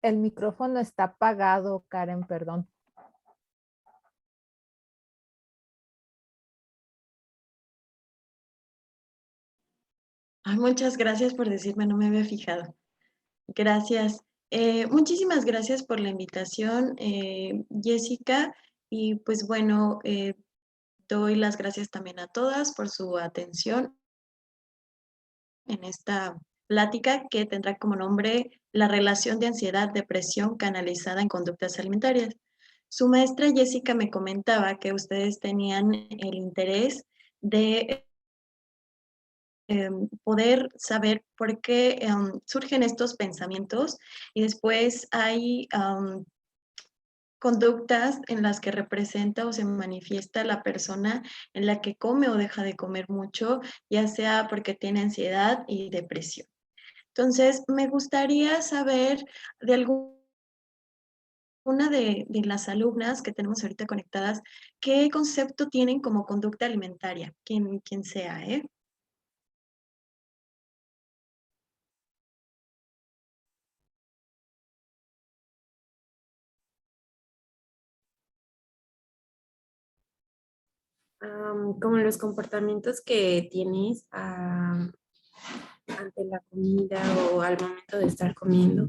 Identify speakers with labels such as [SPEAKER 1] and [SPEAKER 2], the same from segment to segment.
[SPEAKER 1] El micrófono está apagado, Karen, perdón.
[SPEAKER 2] Ay, muchas gracias por decirme, no me había fijado. Gracias. Muchísimas gracias por la invitación, Jessica. Y pues bueno, doy las gracias también a todas por su atención en esta plática que tendrá como nombre La relación de ansiedad, depresión canalizada en conductas alimentarias. Su maestra Jessica me comentaba que ustedes tenían el interés de poder saber por qué surgen estos pensamientos y después hay conductas en las que representa o se manifiesta la persona en la que come o deja de comer mucho, ya sea porque tiene ansiedad y depresión. Entonces, me gustaría saber de alguna de las alumnas que tenemos ahorita conectadas, ¿qué concepto tienen como conducta alimentaria? Quien sea, ¿eh?
[SPEAKER 3] Como los comportamientos que tienes ante la comida o al momento de estar comiendo.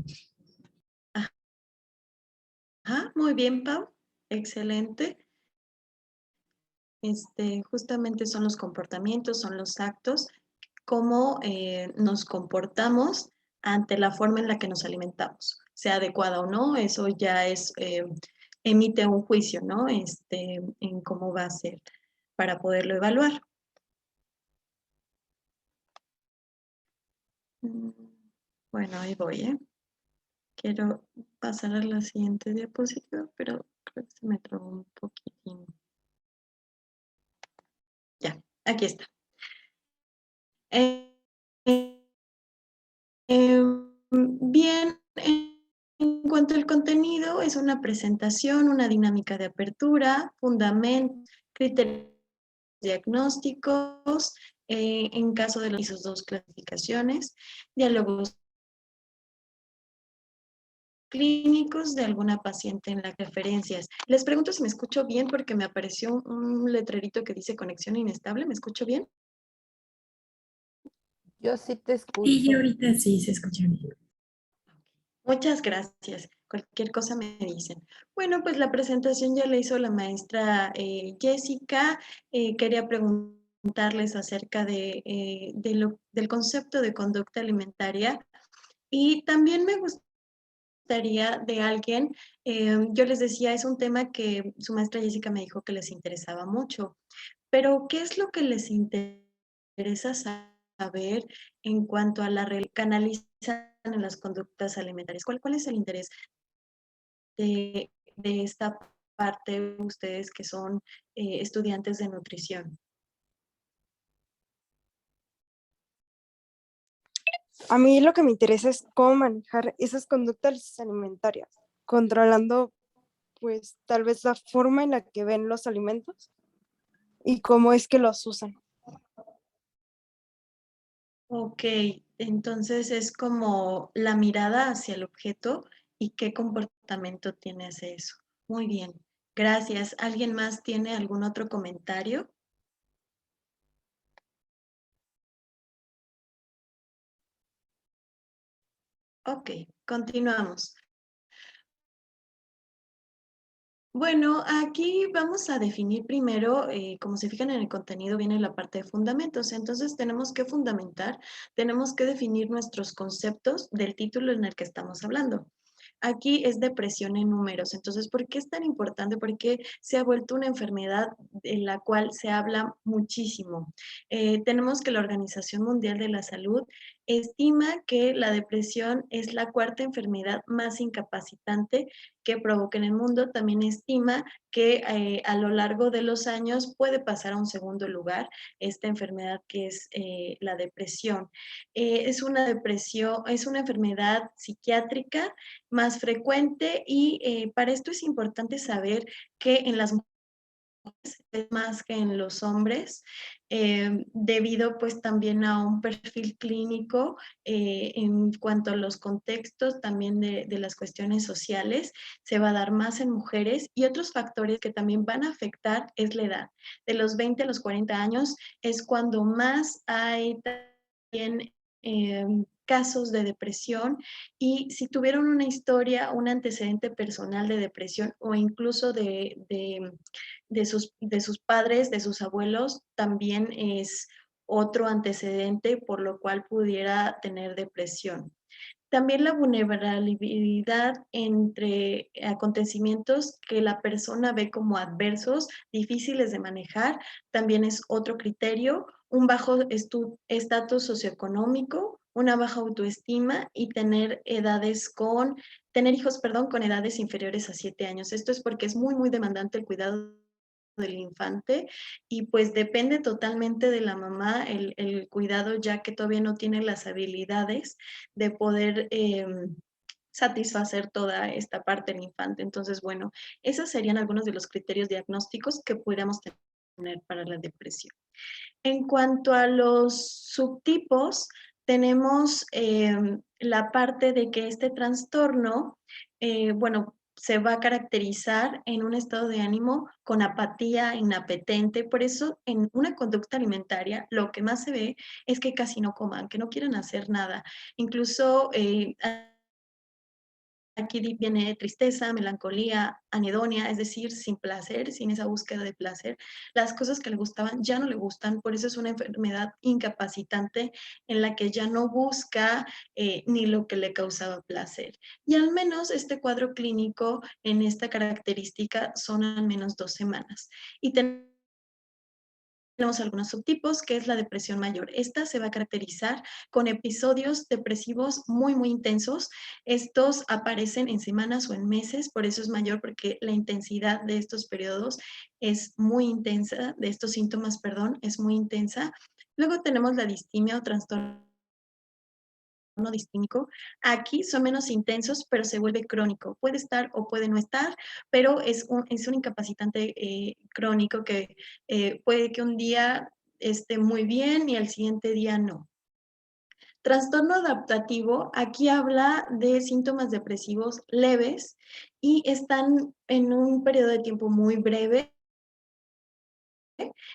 [SPEAKER 2] Ajá, muy bien, Pau. Excelente. Justamente son los comportamientos, son los actos, cómo nos comportamos ante la forma en la que nos alimentamos, sea adecuada o no, eso ya es, emite un juicio, ¿no? En cómo va a ser para poderlo evaluar. Mm, Bueno, ahí voy, ¿eh? Quiero pasar a la siguiente diapositiva, pero creo que se me trabó un poquitín. Ya, aquí está. Eh, Bien, en cuanto al contenido, es una presentación, una dinámica de apertura, fundamentos, criterios diagnósticos, en caso de sus dos clasificaciones, diálogos clínicos de alguna paciente en las referencias. Les pregunto si me escucho bien porque me apareció un letrerito que dice conexión inestable. ¿Me escucho bien?
[SPEAKER 1] Yo sí te
[SPEAKER 3] Y
[SPEAKER 1] escucho.
[SPEAKER 3] ahorita sí se escucha bien.
[SPEAKER 2] Muchas gracias. Cualquier cosa me dicen. Bueno, pues la presentación ya la hizo la maestra Jessica. Quería preguntarles acerca del concepto de conducta alimentaria y también me gustaría de alguien, yo les decía, es un tema que su maestra Jessica me dijo que les interesaba mucho, pero ¿qué es lo que les interesa saber en cuanto a la canalizan en las conductas alimentarias? ¿Cuál es el interés de esta parte ustedes que son estudiantes de nutrición?
[SPEAKER 4] A mí lo que me interesa es cómo manejar esas conductas alimentarias, controlando pues tal vez la forma en la que ven los alimentos y cómo es que los usan.
[SPEAKER 2] Ok, entonces es como la mirada hacia el objeto y qué comportamiento tiene hacia eso. Muy bien, gracias. ¿Alguien más tiene algún otro comentario? Ok, continuamos. Bueno, aquí vamos a definir primero, como se fijan en el contenido, viene la parte de fundamentos. Entonces tenemos que fundamentar, tenemos que definir nuestros conceptos del título en el que estamos hablando. Aquí es depresión en números. Entonces, ¿por qué es tan importante? Porque se ha vuelto una enfermedad en la cual se habla muchísimo. Tenemos que la Organización Mundial de la Salud estima que la depresión es la cuarta enfermedad más incapacitante que provoca en el mundo. También estima que a lo largo de los años puede pasar a un segundo lugar esta enfermedad que es la depresión. Es una depresión, es una enfermedad psiquiátrica más frecuente y para esto es importante saber que en las más que en los hombres, debido pues también a un perfil clínico en cuanto a los contextos también de las cuestiones sociales, se va a dar más en mujeres y otros factores que también van a afectar es la edad. De los 20 a los 40 años es cuando más hay también casos de depresión y si tuvieron una historia, un antecedente personal de depresión o incluso de sus padres, de sus abuelos, también es otro antecedente por lo cual pudiera tener depresión. También la vulnerabilidad entre acontecimientos que la persona ve como adversos, difíciles de manejar, también es otro criterio. Un bajo estatus socioeconómico, una baja autoestima y tener hijos, perdón, con edades inferiores a 7 años. Esto es porque es muy, muy demandante el cuidado del infante y pues depende totalmente de la mamá el cuidado, ya que todavía no tiene las habilidades de poder satisfacer toda esta parte del infante. Entonces, bueno, esos serían algunos de los criterios diagnósticos que pudiéramos tener para la depresión. En cuanto a los subtipos, tenemos la parte de que este trastorno, bueno, se va a caracterizar en un estado de ánimo con apatía, inapetente. Por eso, en una conducta alimentaria, lo que más se ve es que casi no coman, que no quieren hacer nada. Incluso aquí viene tristeza, melancolía, anedonia, es decir, sin placer, sin esa búsqueda de placer. Las cosas que le gustaban ya no le gustan, por eso es una enfermedad incapacitante en la que ya no busca ni lo que le causaba placer. Y al menos este cuadro clínico en esta característica son al menos 2 semanas. Y tenemos algunos subtipos, que es la depresión mayor. Esta se va a caracterizar con episodios depresivos muy, muy intensos. Estos aparecen en semanas o en meses, por eso es mayor, porque la intensidad de estos periodos es muy intensa, de estos síntomas, perdón, es muy intensa. Luego tenemos la distimia o trastorno distímico. Aquí son menos intensos, pero se vuelve crónico. Puede estar o puede no estar, pero es un incapacitante crónico que puede que un día esté muy bien y al siguiente día no. Trastorno adaptativo, aquí habla de síntomas depresivos leves y están en un periodo de tiempo muy breve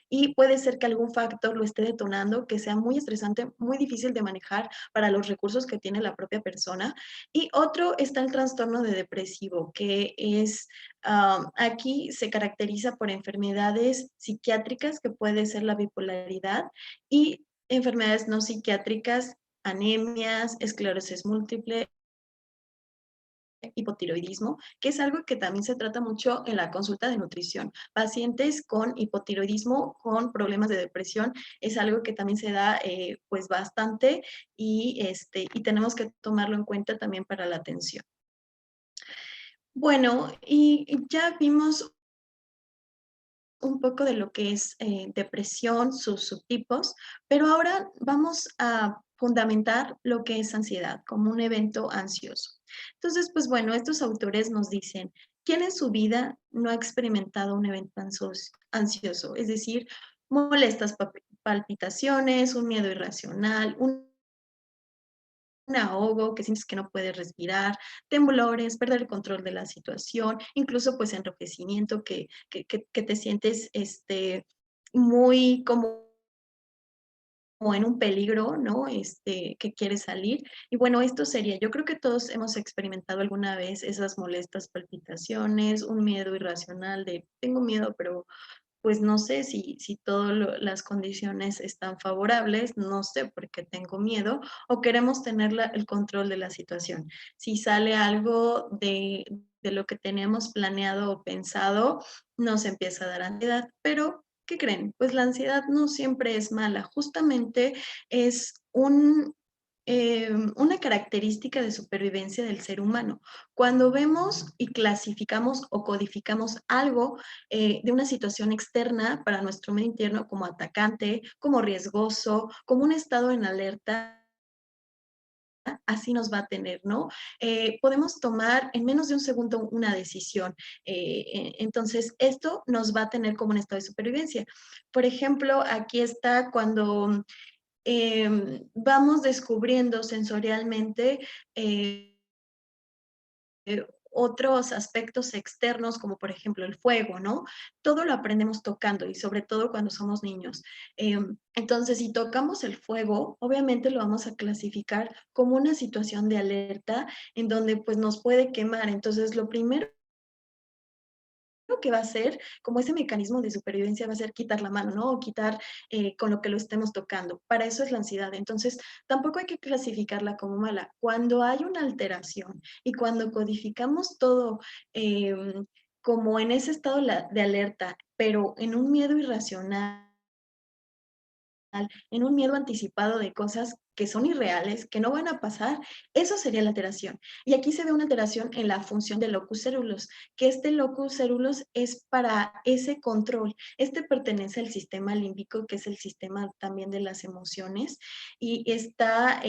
[SPEAKER 2] y puede ser que algún factor lo esté detonando, que sea muy estresante, muy difícil de manejar para los recursos que tiene la propia persona. Y otro está el trastorno de depresivo, que es, aquí se caracteriza por enfermedades psiquiátricas, que puede ser la bipolaridad, y enfermedades no psiquiátricas, anemias, esclerosis múltiple, hipotiroidismo, que es algo que también se trata mucho en la consulta de nutrición. Pacientes con hipotiroidismo, con problemas de depresión, es algo que también se da pues bastante y tenemos que tomarlo en cuenta también para la atención. Bueno, y ya vimos un poco de lo que es depresión, sus subtipos, pero ahora vamos a fundamentar lo que es ansiedad como un evento ansioso. Entonces, pues bueno, estos autores nos dicen, ¿quién en su vida no ha experimentado un evento ansioso? Es decir, molestas palpitaciones, un miedo irracional, un ahogo, que sientes que no puedes respirar, temblores, perder el control de la situación, incluso pues enrojecimiento, que te sientes muy como en un peligro, ¿no? Que quieres salir. Y bueno, esto sería, yo creo que todos hemos experimentado alguna vez esas molestas palpitaciones, un miedo irracional de, tengo miedo, pero pues no sé si todas las condiciones están favorables, no sé por qué tengo miedo, o queremos tener el control de la situación. Si sale algo de lo que teníamos planeado o pensado, nos empieza a dar ansiedad, pero ¿qué creen? Pues la ansiedad no siempre es mala, justamente es una característica de supervivencia del ser humano. Cuando vemos y clasificamos o codificamos algo de una situación externa para nuestro medio interno como atacante, como riesgoso, como un estado en alerta, así nos va a tener, ¿no? Podemos tomar en menos de un segundo una decisión. Entonces, esto nos va a tener como un estado de supervivencia. Por ejemplo, aquí está cuando vamos descubriendo sensorialmente otros aspectos externos, como por ejemplo el fuego, ¿no? Todo lo aprendemos tocando y sobre todo cuando somos niños. Entonces, si tocamos el fuego, obviamente lo vamos a clasificar como una situación de alerta en donde pues nos puede quemar. Entonces, lo primero que va a hacer, como ese mecanismo de supervivencia, va a ser quitar la mano, ¿no? O quitar con lo que lo estemos tocando. Para eso es la ansiedad. Entonces, tampoco hay que clasificarla como mala. Cuando hay una alteración y cuando codificamos todo como en ese estado de alerta, pero en un miedo irracional, en un miedo anticipado de cosas que son irreales, que no van a pasar, eso sería la alteración. Y aquí se ve una alteración en la función del locus cerulos, que este locus cerulos es para ese control. Este pertenece al sistema límbico, que es el sistema también de las emociones, y está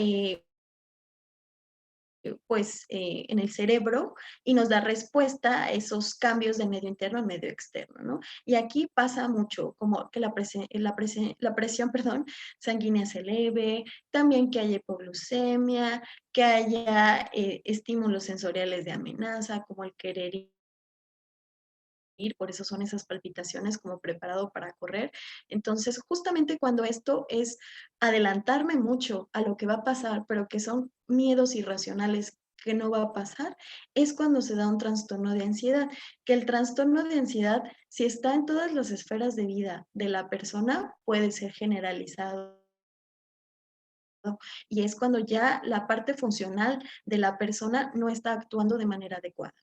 [SPEAKER 2] pues en el cerebro y nos da respuesta a esos cambios de medio interno a medio externo, ¿no? Y aquí pasa mucho, como que la presión, perdón, sanguínea se eleve, también que haya hipoglucemia, que haya estímulos sensoriales de amenaza, como el querer por eso son esas palpitaciones como preparado para correr. Entonces, justamente cuando esto es adelantarme mucho a lo que va a pasar, pero que son miedos irracionales que no va a pasar, es cuando se da un trastorno de ansiedad, que el trastorno de ansiedad, si está en todas las esferas de vida de la persona, puede ser generalizado. Y es cuando ya la parte funcional de la persona no está actuando de manera adecuada.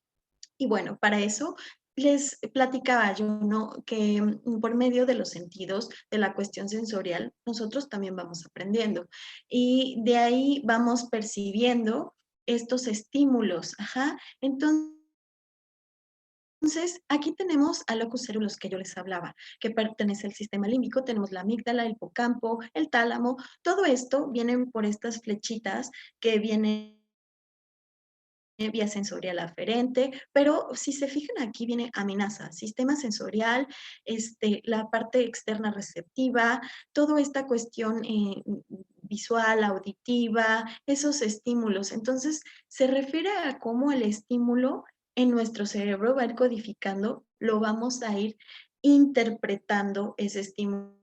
[SPEAKER 2] Y bueno, para eso les platicaba yo, ¿no? Que por medio de los sentidos, de la cuestión sensorial, nosotros también vamos aprendiendo. Y de ahí vamos percibiendo estos estímulos. Ajá. Entonces, aquí tenemos a locus cerulos que yo les hablaba, que pertenece al sistema límbico, tenemos la amígdala, el hipocampo, el tálamo, todo esto vienen por estas flechitas que vienen vía sensorial aferente, pero si se fijan aquí viene amenaza, sistema sensorial, la parte externa receptiva, toda esta cuestión visual, auditiva, esos estímulos. Entonces, se refiere a cómo el estímulo en nuestro cerebro va a ir codificando, lo vamos a ir interpretando ese estímulo.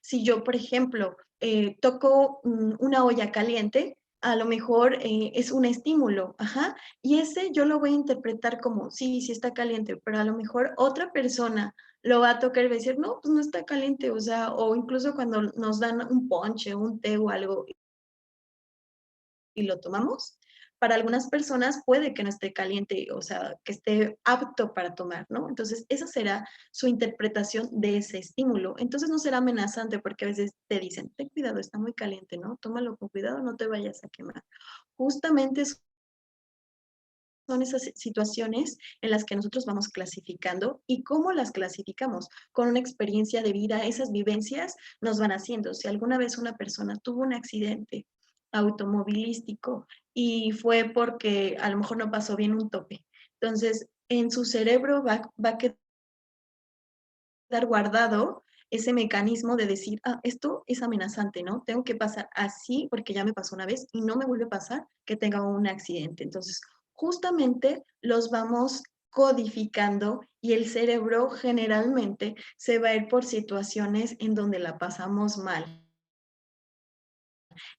[SPEAKER 2] Si yo, por ejemplo, toco una olla caliente, a lo mejor es un estímulo, ajá, y ese yo lo voy a interpretar como, sí, sí está caliente, pero a lo mejor otra persona lo va a tocar y va a decir, no, pues no está caliente, o sea, o incluso cuando nos dan un ponche, un té o algo y lo tomamos, para algunas personas puede que no esté caliente, o sea, que esté apto para tomar, ¿no? Entonces, esa será su interpretación de ese estímulo. Entonces, no será amenazante porque a veces te dicen, ten cuidado, está muy caliente, ¿no? Tómalo con cuidado, no te vayas a quemar. Justamente son esas situaciones en las que nosotros vamos clasificando y cómo las clasificamos con una experiencia de vida, esas vivencias nos van haciendo. Si alguna vez una persona tuvo un accidente automovilístico y fue porque a lo mejor no pasó bien un tope, entonces en su cerebro va a quedar guardado ese mecanismo de decir, ah, esto es amenazante, ¿no? Tengo que pasar así porque ya me pasó una vez y no me vuelve a pasar que tenga un accidente. Entonces, justamente los vamos codificando y el cerebro generalmente se va a ir por situaciones en donde la pasamos mal,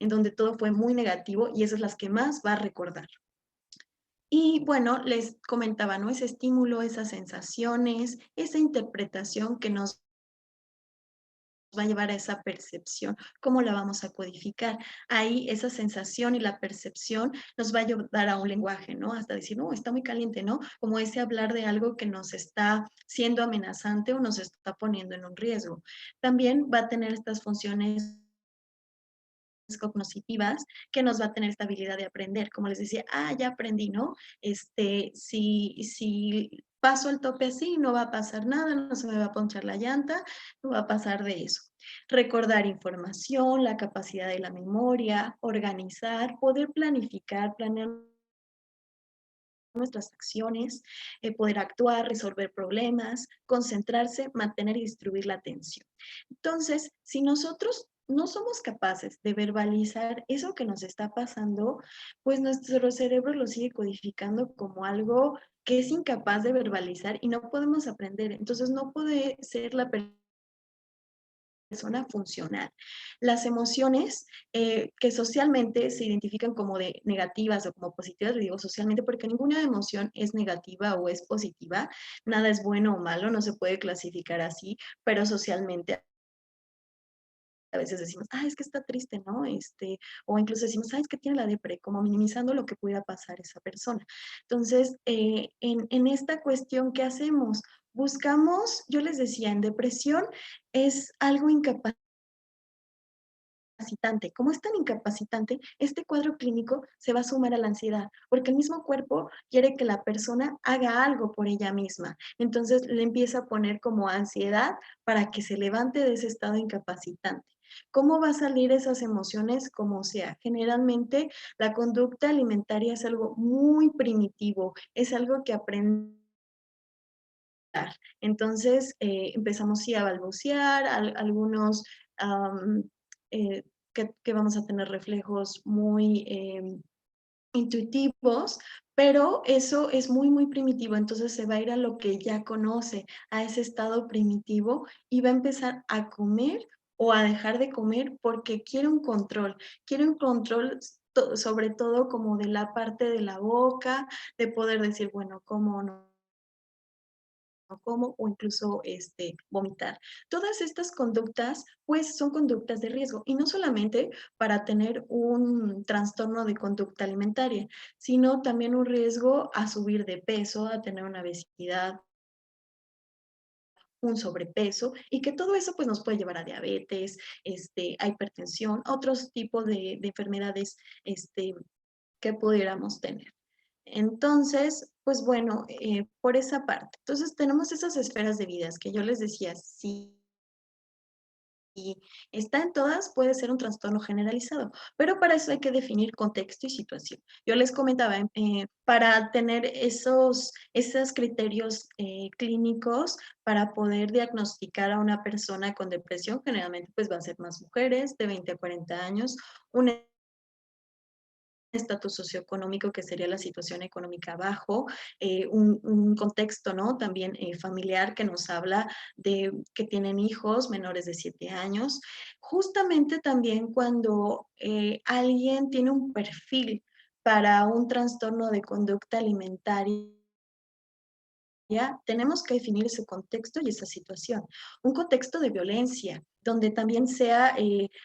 [SPEAKER 2] en donde todo fue muy negativo y esas las que más va a recordar. Y bueno, les comentaba, ¿no? Ese estímulo, esas sensaciones, esa interpretación que nos va a llevar a esa percepción, cómo la vamos a codificar. Ahí esa sensación y la percepción nos va a ayudar a un lenguaje, ¿no? Hasta decir, no, está muy caliente, ¿no? Como ese hablar de algo que nos está siendo amenazante o nos está poniendo en un riesgo. También va a tener estas funciones cognitivas que nos va a tener esta habilidad de aprender. Como les decía, ah, ya aprendí, ¿no? Si paso el tope así, no va a pasar nada, no se me va a ponchar la llanta, no va a pasar de eso. Recordar información, la capacidad de la memoria, organizar, poder planificar, planear nuestras acciones, poder actuar, resolver problemas, concentrarse, mantener y distribuir la atención. Entonces, si nosotros no somos capaces de verbalizar eso que nos está pasando, pues nuestro cerebro lo sigue codificando como algo que es incapaz de verbalizar y no podemos aprender. Entonces, no puede ser la persona funcional. Las emociones que socialmente se identifican como de negativas o como positivas, le digo socialmente porque ninguna emoción es negativa o es positiva, nada es bueno o malo, no se puede clasificar así, pero socialmente a veces decimos, es que está triste, ¿no? O incluso decimos, es que tiene la depre, como minimizando lo que pudiera pasar esa persona. Entonces, en esta cuestión, ¿qué hacemos? Buscamos, yo les decía, en depresión es algo incapacitante. Como es tan incapacitante, este cuadro clínico se va a sumar a la ansiedad, porque el mismo cuerpo quiere que la persona haga algo por ella misma. Entonces le empieza a poner como ansiedad para que se levante de ese estado incapacitante. ¿Cómo va a salir esas emociones? Como sea. Generalmente la conducta alimentaria es algo muy primitivo, es algo que aprende. Entonces empezamos sí a balbucear, algunos eh, que vamos a tener reflejos muy intuitivos, pero eso es muy, muy primitivo, entonces se va a ir a lo que ya conoce, a ese estado primitivo y va a empezar a comer o a dejar de comer porque quiere un control sobre todo como de la parte de la boca, de poder decir, bueno, ¿cómo no? Como o incluso vomitar. Todas estas conductas, pues son conductas de riesgo y no solamente para tener un trastorno de conducta alimentaria, sino también un riesgo a subir de peso, a tener una obesidad, un sobrepeso y que todo eso pues nos puede llevar a diabetes, a hipertensión, otros tipos de enfermedades que pudiéramos tener. Entonces, pues bueno, por esa parte. Entonces tenemos esas esferas de vidas que yo les decía, si está en todas, puede ser un trastorno generalizado, pero para eso hay que definir contexto y situación. Yo les comentaba, para tener esos criterios clínicos, para poder diagnosticar a una persona con depresión, generalmente pues va a ser más mujeres de 20 a 40 años, una estatus socioeconómico, que sería la situación económica bajo, un contexto, ¿no? También familiar que nos habla de que tienen hijos menores de 7 años. Justamente también cuando alguien tiene un perfil para un trastorno de conducta alimentaria, ya tenemos que definir ese contexto y esa situación. Un contexto de violencia, donde también sea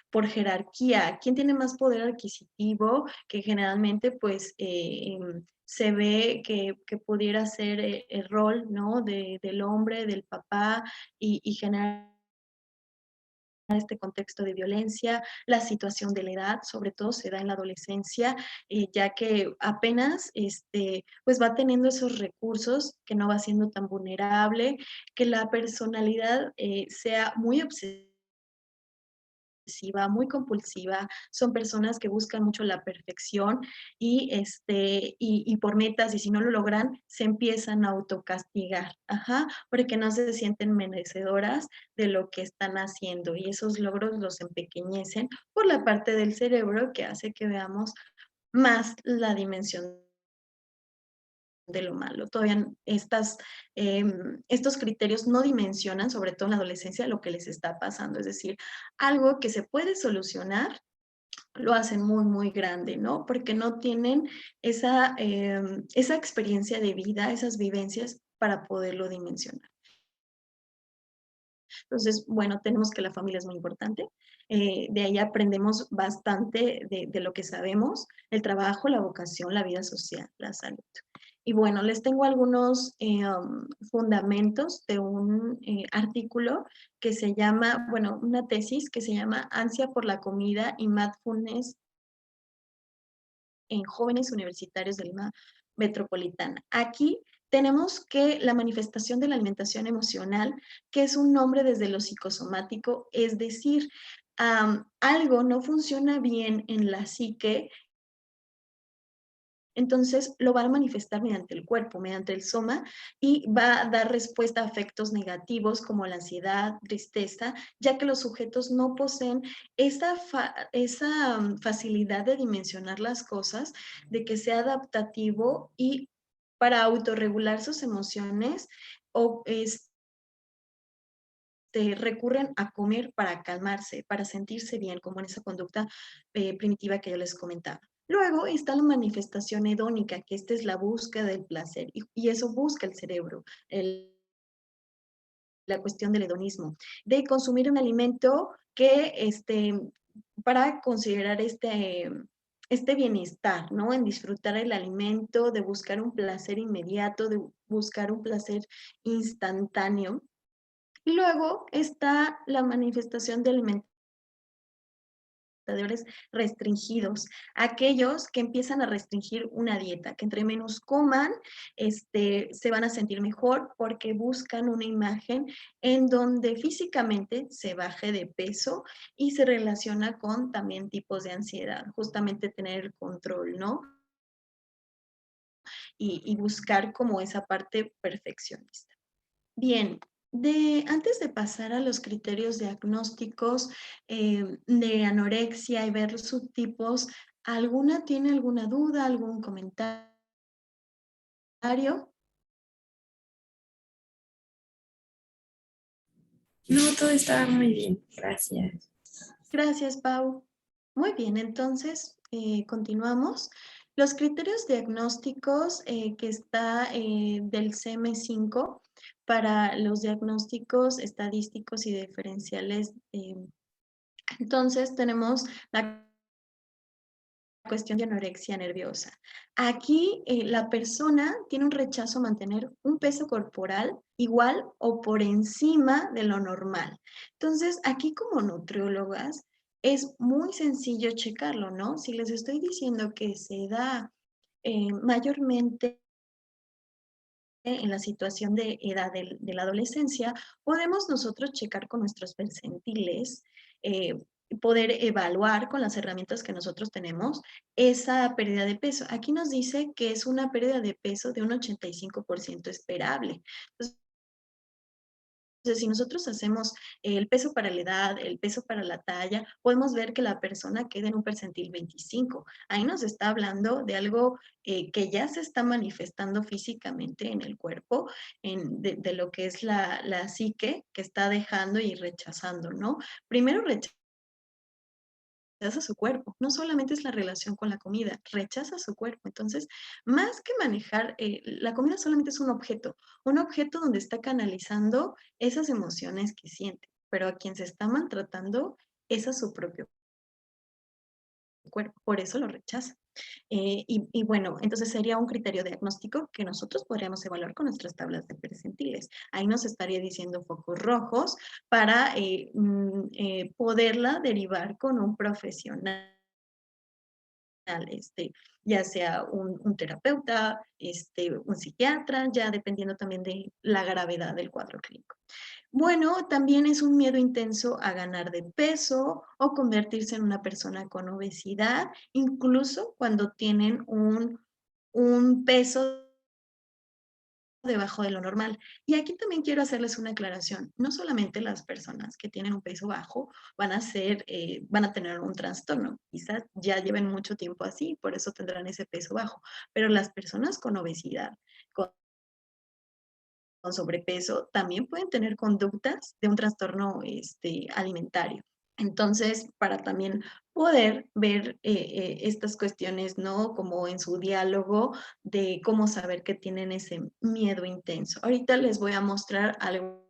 [SPEAKER 2] por jerarquía, quién tiene más poder adquisitivo, que generalmente pues se ve que pudiera ser el rol, ¿no? Del hombre, del papá y generar este contexto de violencia, la situación de la edad, sobre todo se da en la adolescencia, ya que apenas pues va teniendo esos recursos, que no va siendo tan vulnerable, que la personalidad sea muy obsesiva, muy compulsiva, son personas que buscan mucho la perfección y por metas, y si no lo logran, se empiezan a autocastigar, porque no se sienten merecedoras de lo que están haciendo y esos logros los empequeñecen por la parte del cerebro que hace que veamos más la dimensión de lo malo. Todavía estos criterios no dimensionan, sobre todo en la adolescencia, lo que les está pasando. Es decir, algo que se puede solucionar, lo hacen muy, muy grande, ¿no? Porque no tienen esa experiencia de vida, esas vivencias para poderlo dimensionar. Entonces, bueno, tenemos que la familia es muy importante. De ahí aprendemos bastante de lo que sabemos, el trabajo, la vocación, la vida social, la salud. Y bueno, les tengo algunos fundamentos de un artículo que se llama, bueno, una tesis que se llama Ansia por la comida y Mindfulness en jóvenes universitarios de Lima Metropolitana. Aquí tenemos que la manifestación de la alimentación emocional, que es un nombre desde lo psicosomático, es decir, algo no funciona bien en la psique, entonces lo va a manifestar mediante el cuerpo, mediante el soma, y va a dar respuesta a afectos negativos como la ansiedad, tristeza, ya que los sujetos no poseen esa facilidad de dimensionar las cosas, de que sea adaptativo y para autorregular sus emociones o recurren a comer para calmarse, para sentirse bien, como en esa conducta primitiva que yo les comentaba. Luego está la manifestación hedónica, que esta es la búsqueda del placer, y eso busca el cerebro, la cuestión del hedonismo, de consumir un alimento que, para considerar este bienestar, ¿no? En disfrutar el alimento, de buscar un placer inmediato, de buscar un placer instantáneo. Y luego está la manifestación de alimentadores restringidos, aquellos que empiezan a restringir una dieta, que entre menos coman, se van a sentir mejor porque buscan una imagen en donde físicamente se baje de peso y se relaciona con también tipos de ansiedad, justamente tener el control, ¿no? Y buscar como esa parte perfeccionista. Bien, antes de pasar a los criterios diagnósticos de anorexia y ver los subtipos, ¿alguna tiene alguna duda, algún comentario?
[SPEAKER 3] No, todo estaba muy bien, gracias.
[SPEAKER 2] Gracias, Pau. Muy bien, entonces continuamos. Los criterios diagnósticos que está del CM5 para los diagnósticos estadísticos y diferenciales. Entonces tenemos la cuestión de anorexia nerviosa. Aquí la persona tiene un rechazo a mantener un peso corporal igual o por encima de lo normal. Entonces, aquí como nutriólogas es muy sencillo checarlo, ¿no? Si les estoy diciendo que se da mayormente en la situación de edad de la adolescencia, podemos nosotros checar con nuestros percentiles, poder evaluar con las herramientas que nosotros tenemos esa pérdida de peso. Aquí nos dice que es una pérdida de peso de un 85% esperable. Entonces, si nosotros hacemos el peso para la edad, el peso para la talla, podemos ver que la persona queda en un percentil 25. Ahí nos está hablando de algo que ya se está manifestando físicamente en el cuerpo, de lo que es la psique que está dejando y rechazando, ¿no? Primero rechaza su cuerpo, no solamente es la relación con la comida, rechaza su cuerpo. Entonces, más que manejar, la comida solamente es un objeto donde está canalizando esas emociones que siente, pero a quien se está maltratando es a su propio cuerpo, por eso lo rechaza. Y bueno, entonces sería un criterio diagnóstico que nosotros podríamos evaluar con nuestras tablas de percentiles. Ahí nos estaría diciendo focos rojos para poderla derivar con un profesional, ya sea un terapeuta, un psiquiatra, ya dependiendo también de la gravedad del cuadro clínico. Bueno, también es un miedo intenso a ganar de peso o convertirse en una persona con obesidad, incluso cuando tienen un peso debajo de lo normal. Y aquí también quiero hacerles una aclaración. No solamente las personas que tienen un peso bajo van a tener un trastorno. Quizás ya lleven mucho tiempo así, por eso tendrán ese peso bajo. Pero las personas con obesidad, con sobrepeso también pueden tener conductas de un trastorno alimentario. Entonces, para también poder ver estas cuestiones, ¿no? Como en su diálogo de cómo saber que tienen ese miedo intenso. Ahorita les voy a mostrar algunos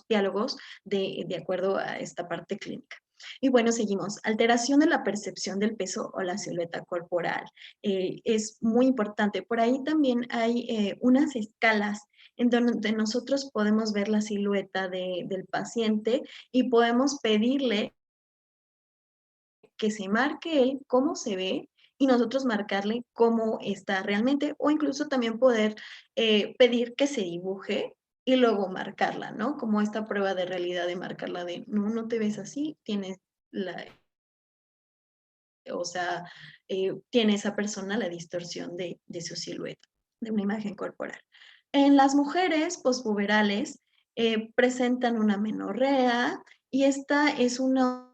[SPEAKER 2] diálogos de acuerdo a esta parte clínica. Y bueno, seguimos. Alteración de la percepción del peso o la silueta corporal. Es muy importante. Por ahí también hay unas escalas en donde nosotros podemos ver la silueta del paciente y podemos pedirle que se marque él cómo se ve y nosotros marcarle cómo está realmente, o incluso también poder pedir que se dibuje y luego marcarla, ¿no? Como esta prueba de realidad de marcarla de, no, no te ves así, tienes la, o sea, tiene esa persona la distorsión de su silueta, de una imagen corporal. En las mujeres pospuberales presentan una menorrea y esta es una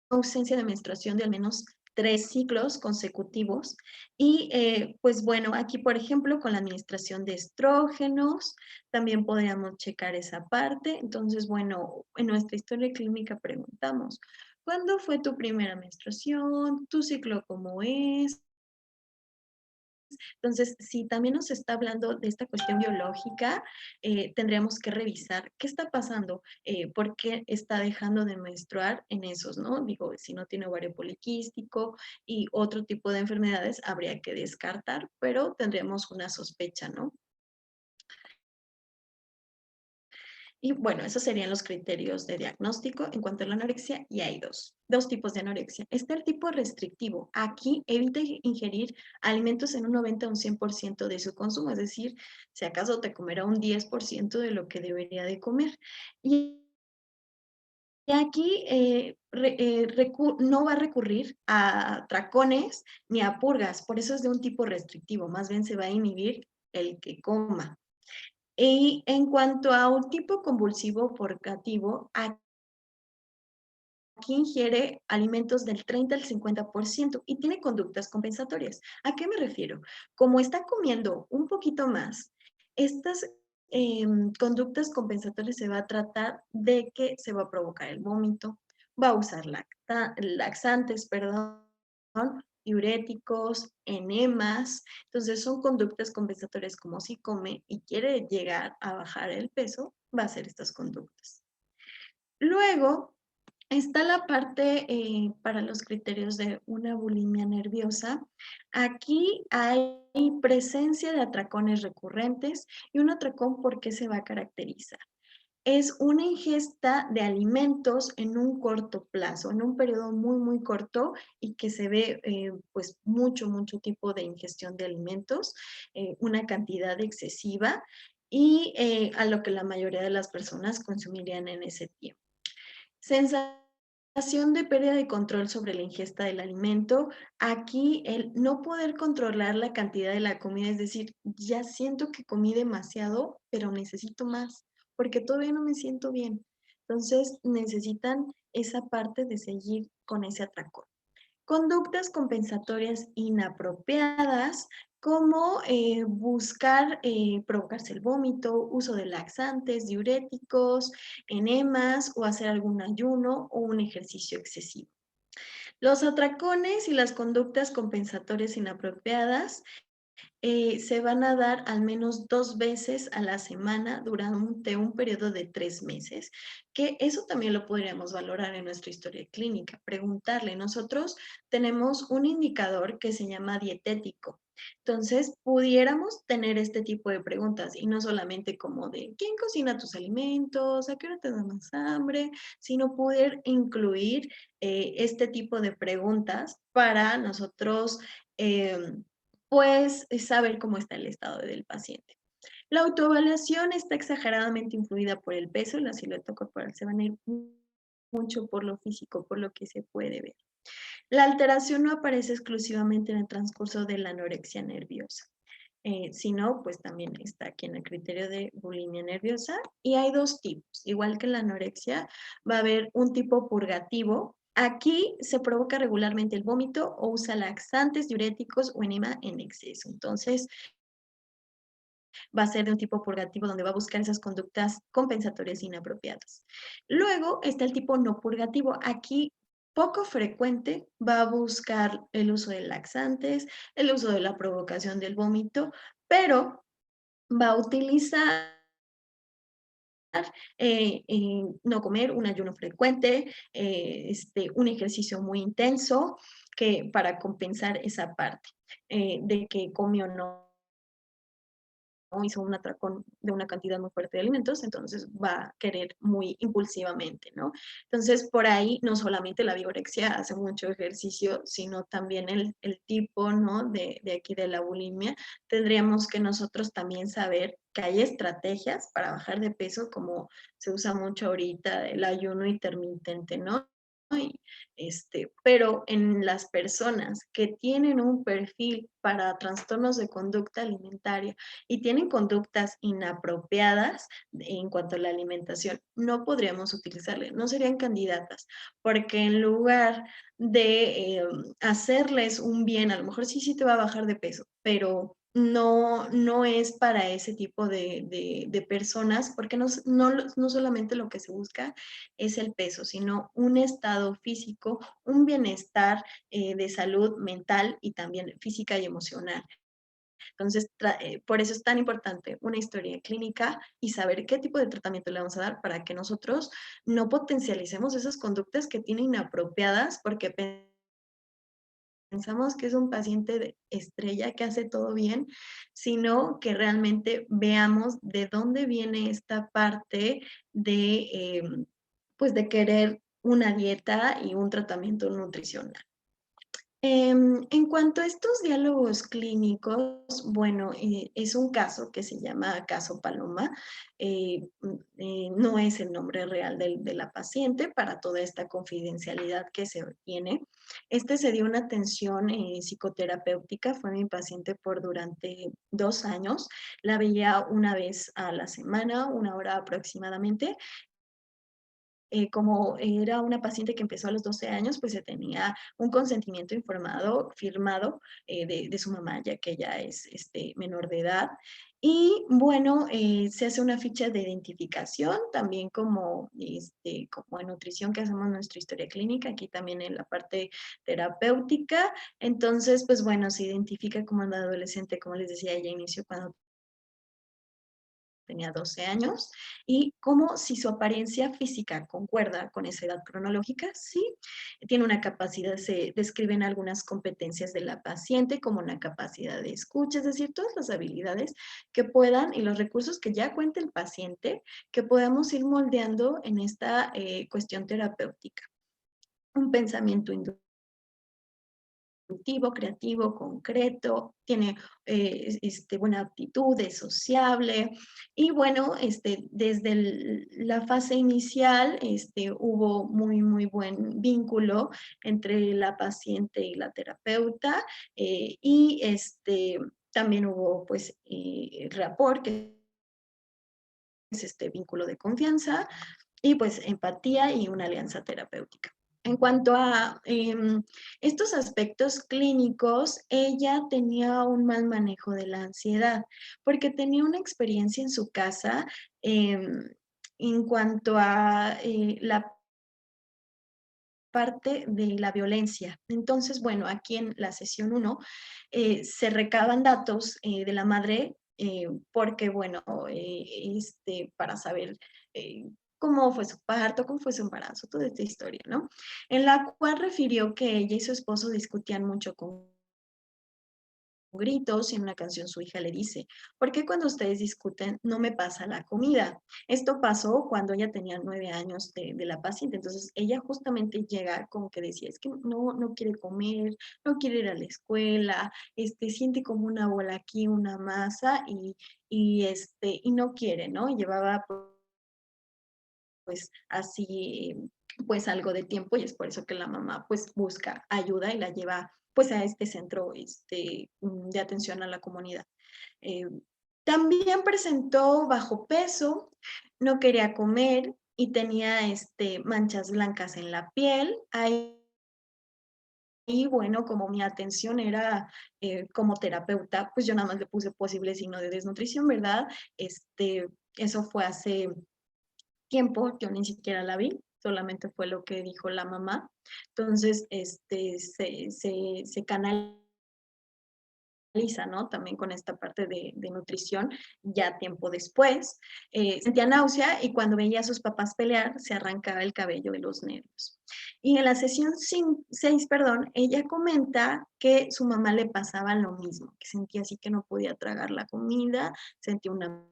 [SPEAKER 2] ausencia de menstruación de al menos 3 ciclos consecutivos. Y pues bueno, aquí por ejemplo con la administración de estrógenos, también podríamos checar esa parte. Entonces, bueno, en nuestra historia clínica preguntamos, ¿cuándo fue tu primera menstruación? ¿Tu ciclo cómo es? Entonces, si también nos está hablando de esta cuestión biológica, tendríamos que revisar qué está pasando, por qué está dejando de menstruar en esos, ¿no? Digo, si no tiene ovario poliquístico y otro tipo de enfermedades, habría que descartar, pero tendríamos una sospecha, ¿no? Y bueno, esos serían los criterios de diagnóstico en cuanto a la anorexia, y hay dos tipos de anorexia. Está el tipo restrictivo. Aquí evita ingerir alimentos en un 90 o un 100% de su consumo, es decir, si acaso te comerá un 10% de lo que debería de comer. Y aquí no va a recurrir a tracones ni a purgas, por eso es de un tipo restrictivo, más bien se va a inhibir el que coma. Y en cuanto a un tipo convulsivo purgativo, aquí ingiere alimentos del 30 al 50% y tiene conductas compensatorias. ¿A qué me refiero? Como está comiendo un poquito más, estas conductas compensatorias se va a tratar de que se va a provocar el vómito, va a usar laxantes, perdón, diuréticos, enemas. Entonces son conductas compensatorias, como si come y quiere llegar a bajar el peso, va a hacer estas conductas. Luego está la parte para los criterios de una bulimia nerviosa. Aquí hay presencia de atracones recurrentes, y un atracón, ¿por qué se va a caracterizar? Es una ingesta de alimentos en un corto plazo, en un periodo muy, muy corto, y que se ve pues mucho tipo de ingestión de alimentos, una cantidad excesiva, y a lo que la mayoría de las personas consumirían en ese tiempo. Sensación de pérdida de control sobre la ingesta del alimento. Aquí el no poder controlar la cantidad de la comida, es decir, ya siento que comí demasiado, pero necesito más, porque todavía no me siento bien. Entonces necesitan esa parte de seguir con ese atracón. Conductas compensatorias inapropiadas, como buscar provocarse el vómito, uso de laxantes, diuréticos, enemas, o hacer algún ayuno o un ejercicio excesivo. Los atracones y las conductas compensatorias inapropiadas se van a dar al menos 2 veces a la semana durante un periodo de 3 meses, que eso también lo podríamos valorar en nuestra historia clínica, preguntarle. Nosotros tenemos un indicador que se llama dietético. Entonces, pudiéramos tener este tipo de preguntas, y no solamente como de ¿quién cocina tus alimentos? ¿A qué hora te da más hambre? Sino poder incluir este tipo de preguntas para nosotros pues saber cómo está el estado del paciente. La autoevaluación está exageradamente influida por el peso y la silueta corporal. Se van a ir mucho por lo físico, por lo que se puede ver. La alteración no aparece exclusivamente en el transcurso de la anorexia nerviosa, sino pues también está aquí en el criterio de bulimia nerviosa. Y hay 2 tipos, igual que la anorexia, va a haber un tipo purgativo. Aquí se provoca regularmente el vómito o usa laxantes, diuréticos o enema en exceso. Entonces, va a ser de un tipo purgativo, donde va a buscar esas conductas compensatorias inapropiadas. Luego está el tipo no purgativo. Aquí, poco frecuente, va a buscar el uso de laxantes, el uso de la provocación del vómito, pero va a utilizar no comer, un ayuno frecuente, un ejercicio muy intenso, que para compensar esa parte de que comió no hizo un atracón de una cantidad muy fuerte de alimentos, entonces va a querer muy impulsivamente, ¿no? Entonces, por ahí no solamente la vigorexia hace mucho ejercicio, sino también el tipo, ¿no? De aquí de la bulimia. Tendríamos que nosotros también saber que hay estrategias para bajar de peso, como se usa mucho ahorita el ayuno intermitente, ¿no? Pero en las personas que tienen un perfil para trastornos de conducta alimentaria y tienen conductas inapropiadas en cuanto a la alimentación, no podríamos utilizarle, no serían candidatas, porque en lugar de hacerles un bien, a lo mejor sí te va a bajar de peso, pero no es para ese tipo de personas, porque no solamente lo que se busca es el peso, sino un estado físico, un bienestar de salud mental y también física y emocional. Entonces, por eso es tan importante una historia clínica y saber qué tipo de tratamiento le vamos a dar para que nosotros no potencialicemos esas conductas que tienen inapropiadas porque pensamos que es un paciente de estrella que hace todo bien, sino que realmente veamos de dónde viene esta parte de, pues de querer una dieta y un tratamiento nutricional. En cuanto a estos diálogos clínicos, bueno, es un caso que se llama caso Paloma. No es el nombre real de la paciente para toda esta confidencialidad que se tiene. Se dio una atención psicoterapéutica, fue mi paciente por durante 2 años. La veía una vez a la semana, 1 hora aproximadamente. Como era una paciente que empezó a los 12 años, pues se tenía un consentimiento informado, firmado de su mamá, ya que ella es menor de edad. Y bueno, se hace una ficha de identificación, también como en nutrición que hacemos nuestra historia clínica, aquí también en la parte terapéutica. Entonces, pues bueno, se identifica como una adolescente, como les decía, ella inició cuando tenía 12 años, y como si su apariencia física concuerda con esa edad cronológica, sí, tiene una capacidad, se describen algunas competencias de la paciente, como una capacidad de escucha, es decir, todas las habilidades que puedan y los recursos que ya cuenta el paciente, que podamos ir moldeando en esta cuestión terapéutica. Un pensamiento creativo, concreto, tiene buena aptitud, es sociable y bueno, desde la fase inicial hubo muy buen vínculo entre la paciente y la terapeuta y también hubo pues rapport, que es este vínculo de confianza y pues empatía y una alianza terapéutica. En cuanto a estos aspectos clínicos, ella tenía un mal manejo de la ansiedad, porque tenía una experiencia en su casa en cuanto a la parte de la violencia. Entonces, bueno, aquí en la sesión 1 se recaban datos de la madre porque, bueno, para saber cómo fue su parto, cómo fue su embarazo, toda esta historia, ¿no? En la cual refirió que ella y su esposo discutían mucho con gritos y en una canción su hija le dice, ¿por qué cuando ustedes discuten no me pasa la comida? Esto pasó cuando ella tenía 9 años de la paciente, entonces ella justamente llega como que decía, es que no quiere comer, no quiere ir a la escuela, siente como una bola aquí, una masa y no quiere, ¿no? Y llevaba pues así pues algo de tiempo y es por eso que la mamá pues busca ayuda y la lleva pues a este centro de atención a la comunidad. Eh, También presentó bajo peso, no quería comer y tenía manchas blancas en la piel. Ahí, bueno, como mi atención era como terapeuta, pues yo nada más le puse posible signo de desnutrición, ¿verdad? Eso fue hace tiempo, yo ni siquiera la vi, solamente fue lo que dijo la mamá. Entonces, se canalizó ¿no? También con esta parte de nutrición, ya tiempo después, sentía náusea y cuando veía a sus papás pelear, se arrancaba el cabello de los nervios. Y en la sesión 6, perdón, ella comenta que su mamá le pasaba lo mismo, que sentía así que no podía tragar la comida, sentía una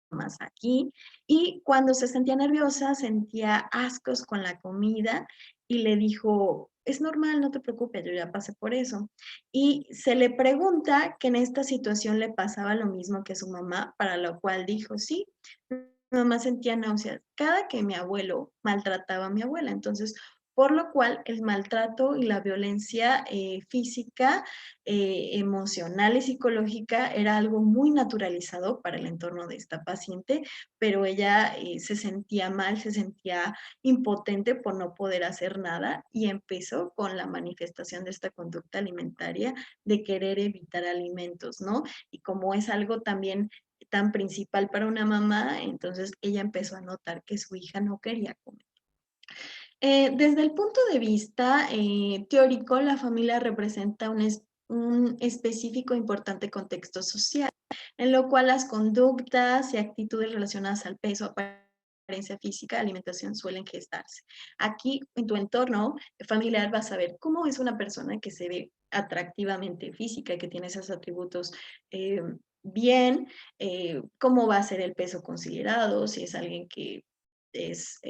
[SPEAKER 2] más aquí, y cuando se sentía nerviosa, sentía ascos con la comida y le dijo, es normal, no te preocupes, yo ya pasé por eso. Y se le pregunta que en esta situación le pasaba lo mismo que su mamá, para lo cual dijo, sí, mi mamá sentía náuseas cada que mi abuelo maltrataba a mi abuela, entonces, por lo cual el maltrato y la violencia física, emocional y psicológica era algo muy naturalizado para el entorno de esta paciente, pero ella se sentía mal, se sentía impotente por no poder hacer nada y empezó con la manifestación de esta conducta alimentaria de querer evitar alimentos, ¿no? Y como es algo también tan principal para una mamá, entonces ella empezó a notar que su hija no quería comer. Desde el punto de vista teórico, la familia representa un específico e importante contexto social, en lo cual las conductas y actitudes relacionadas al peso, apariencia física, alimentación suelen gestarse. Aquí, en tu entorno familiar, vas a ver cómo es una persona que se ve atractivamente física, que tiene esos atributos bien, cómo va a ser el peso considerado, si es alguien que es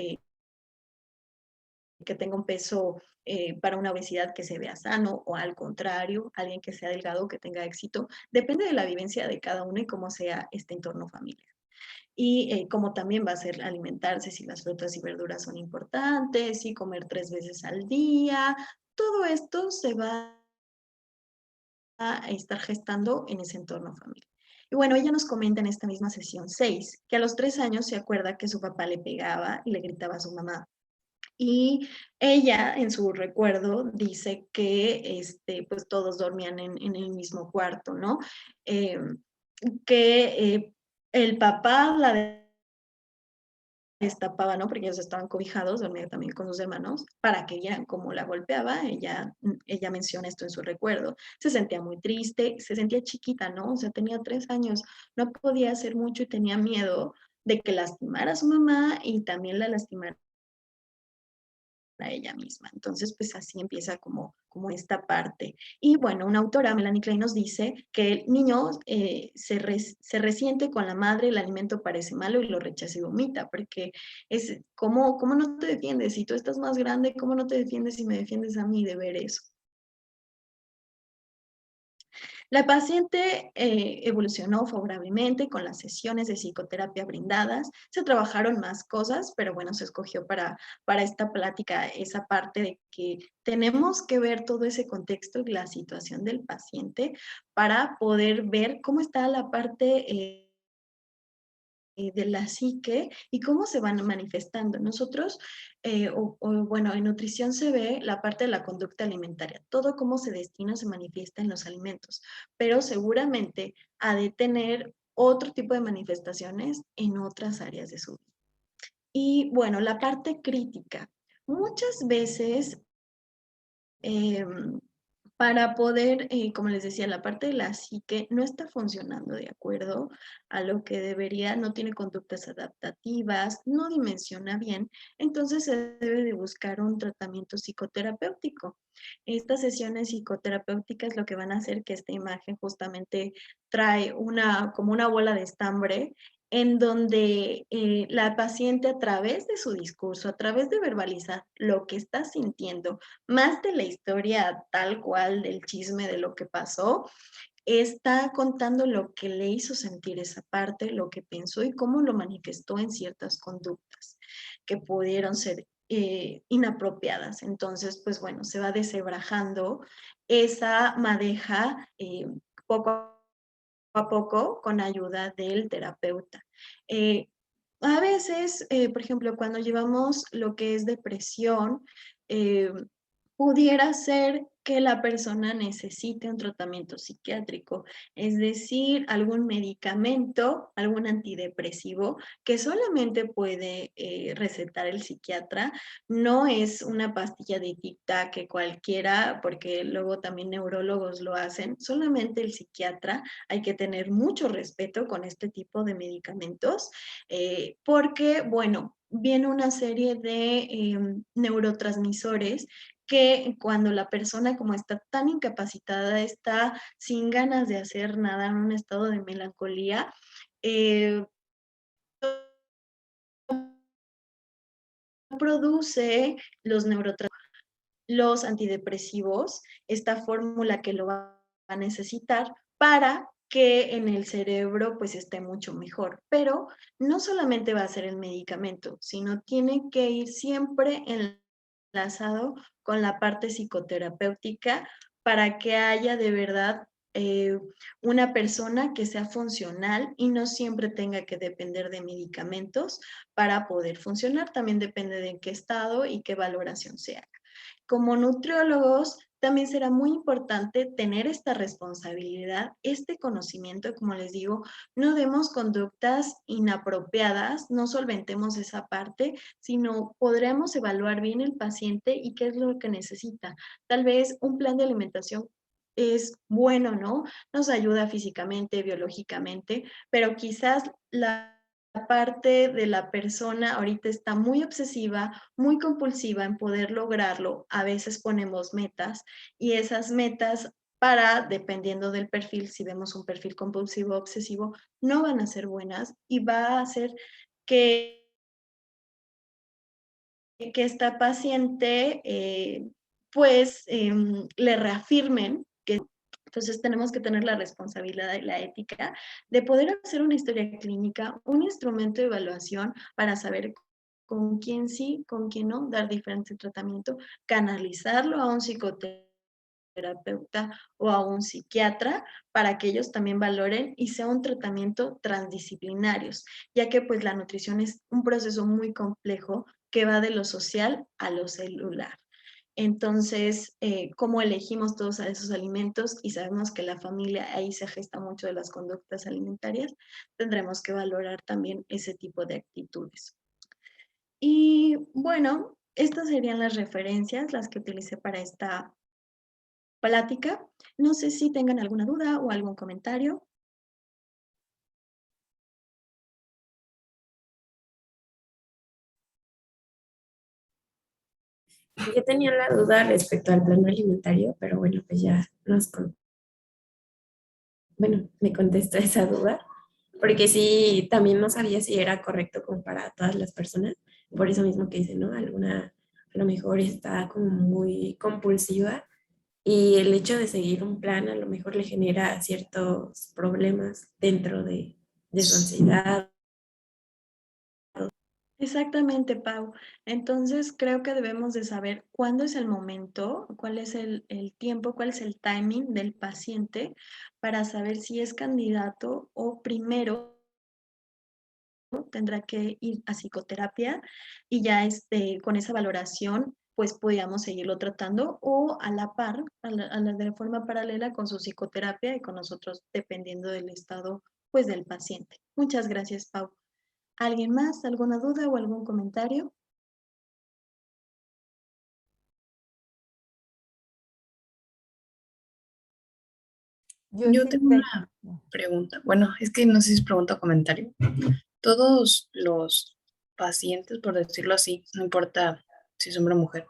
[SPEAKER 2] que tenga un peso para una obesidad que se vea sano o al contrario, alguien que sea delgado, que tenga éxito, depende de la vivencia de cada uno y cómo sea este entorno familiar. Y cómo también va a ser alimentarse, si las frutas y verduras son importantes, si comer 3 veces al día, todo esto se va a estar gestando en ese entorno familiar. Y bueno, ella nos comenta en esta misma sesión 6 que a los 3 años se acuerda que su papá le pegaba y le gritaba a su mamá. Y ella, en su recuerdo, dice que pues todos dormían en el mismo cuarto, ¿no? Que el papá la destapaba, ¿no? Porque ellos estaban cobijados, dormía también con sus hermanos, para que vieran cómo la golpeaba. Ella menciona esto en su recuerdo. Se sentía muy triste, se sentía chiquita, ¿no? O sea, tenía 3 años, no podía hacer mucho y tenía miedo de que lastimara a su mamá y también la lastimara a ella misma. Entonces, pues así empieza como esta parte. Y bueno, una autora, Melanie Klein, nos dice que el niño se resiente con la madre, el alimento parece malo y lo rechaza y vomita, porque es ¿cómo no te defiendes? Si tú estás más grande, ¿cómo no te defiendes si me defiendes a mí de ver eso? La paciente evolucionó favorablemente con las sesiones de psicoterapia brindadas. Se trabajaron más cosas, pero bueno, se escogió para esta plática esa parte de que tenemos que ver todo ese contexto y la situación del paciente para poder ver cómo está la parte de la psique y cómo se van manifestando. Nosotros, bueno, en nutrición se ve la parte de la conducta alimentaria, todo cómo se destina, se manifiesta en los alimentos, pero seguramente ha de tener otro tipo de manifestaciones en otras áreas de su vida. Y bueno, la parte crítica. Muchas veces para poder, como les decía, la parte de la psique no está funcionando de acuerdo a lo que debería, no tiene conductas adaptativas, no dimensiona bien, entonces se debe de buscar un tratamiento psicoterapéutico. Estas sesiones psicoterapéuticas lo que van a hacer que esta imagen justamente trae como una bola de estambre en donde la paciente a través de su discurso, a través de verbalizar lo que está sintiendo, más de la historia tal cual del chisme de lo que pasó, está contando lo que le hizo sentir esa parte, lo que pensó y cómo lo manifestó en ciertas conductas que pudieron ser inapropiadas. Entonces, pues bueno, se va deshebrajando esa madeja poco a poco con ayuda del terapeuta. A veces, por ejemplo, cuando llevamos lo que es depresión, pudiera ser que la persona necesite un tratamiento psiquiátrico, es decir, algún medicamento, algún antidepresivo que solamente puede recetar el psiquiatra. No es una pastilla de tic-tac que cualquiera, porque luego también neurólogos lo hacen, solamente el psiquiatra. Hay que tener mucho respeto con este tipo de medicamentos, porque, bueno, viene una serie de neurotransmisores que cuando la persona como está tan incapacitada, está sin ganas de hacer nada, en un estado de melancolía, eh, produce los antidepresivos, esta fórmula que lo va a necesitar para que en el cerebro pues esté mucho mejor. Pero no solamente va a ser el medicamento, sino tiene que ir siempre enlazado con la parte psicoterapéutica para que haya de verdad una persona que sea funcional y no siempre tenga que depender de medicamentos para poder funcionar. También depende de en qué estado y qué valoración sea. Como nutriólogos, también será muy importante tener esta responsabilidad, este conocimiento, como les digo, no demos conductas inapropiadas, no solventemos esa parte, sino podremos evaluar bien el paciente y qué es lo que necesita. Tal vez un plan de alimentación es bueno, ¿no? Nos ayuda físicamente, biológicamente, pero quizás la parte de la persona ahorita está muy obsesiva, muy compulsiva en poder lograrlo. A veces ponemos metas y esas metas dependiendo del perfil, si vemos un perfil compulsivo o obsesivo, no van a ser buenas y va a hacer que, que esta paciente le reafirmen que entonces tenemos que tener la responsabilidad y la ética de poder hacer una historia clínica, un instrumento de evaluación para saber con quién sí, con quién no, dar diferente tratamiento, canalizarlo a un psicoterapeuta o a un psiquiatra para que ellos también valoren y sea un tratamiento transdisciplinarios, ya que pues la nutrición es un proceso muy complejo que va de lo social a lo celular. Entonces, cómo elegimos todos esos alimentos y sabemos que la familia ahí se gesta mucho de las conductas alimentarias, tendremos que valorar también ese tipo de actitudes. Y bueno, estas serían las referencias, las que utilicé para esta plática. No sé si tengan alguna duda o algún comentario.
[SPEAKER 3] Yo tenía la duda respecto al plan alimentario, pero bueno, pues ya bueno, me contestó esa duda, porque sí, también no sabía si era correcto como para todas las personas, por eso mismo que dice, ¿no? Alguna a lo mejor está como muy compulsiva y el hecho de seguir un plan a lo mejor le genera ciertos problemas dentro de su ansiedad.
[SPEAKER 2] Exactamente, Pau. Entonces, creo que debemos de saber cuándo es el momento, cuál es el tiempo, cuál es el timing del paciente para saber si es candidato o primero tendrá que ir a psicoterapia y ya con esa valoración pues podíamos seguirlo tratando o a la par, de forma paralela con su psicoterapia y con nosotros dependiendo del estado pues del paciente. Muchas gracias, Pau. ¿Alguien más? ¿Alguna duda o algún comentario?
[SPEAKER 1] Yo
[SPEAKER 5] Yo
[SPEAKER 1] sí
[SPEAKER 5] tengo una pregunta. Bueno, es que no sé si es pregunta o comentario. Todos los pacientes, por decirlo así, no importa si es hombre o mujer,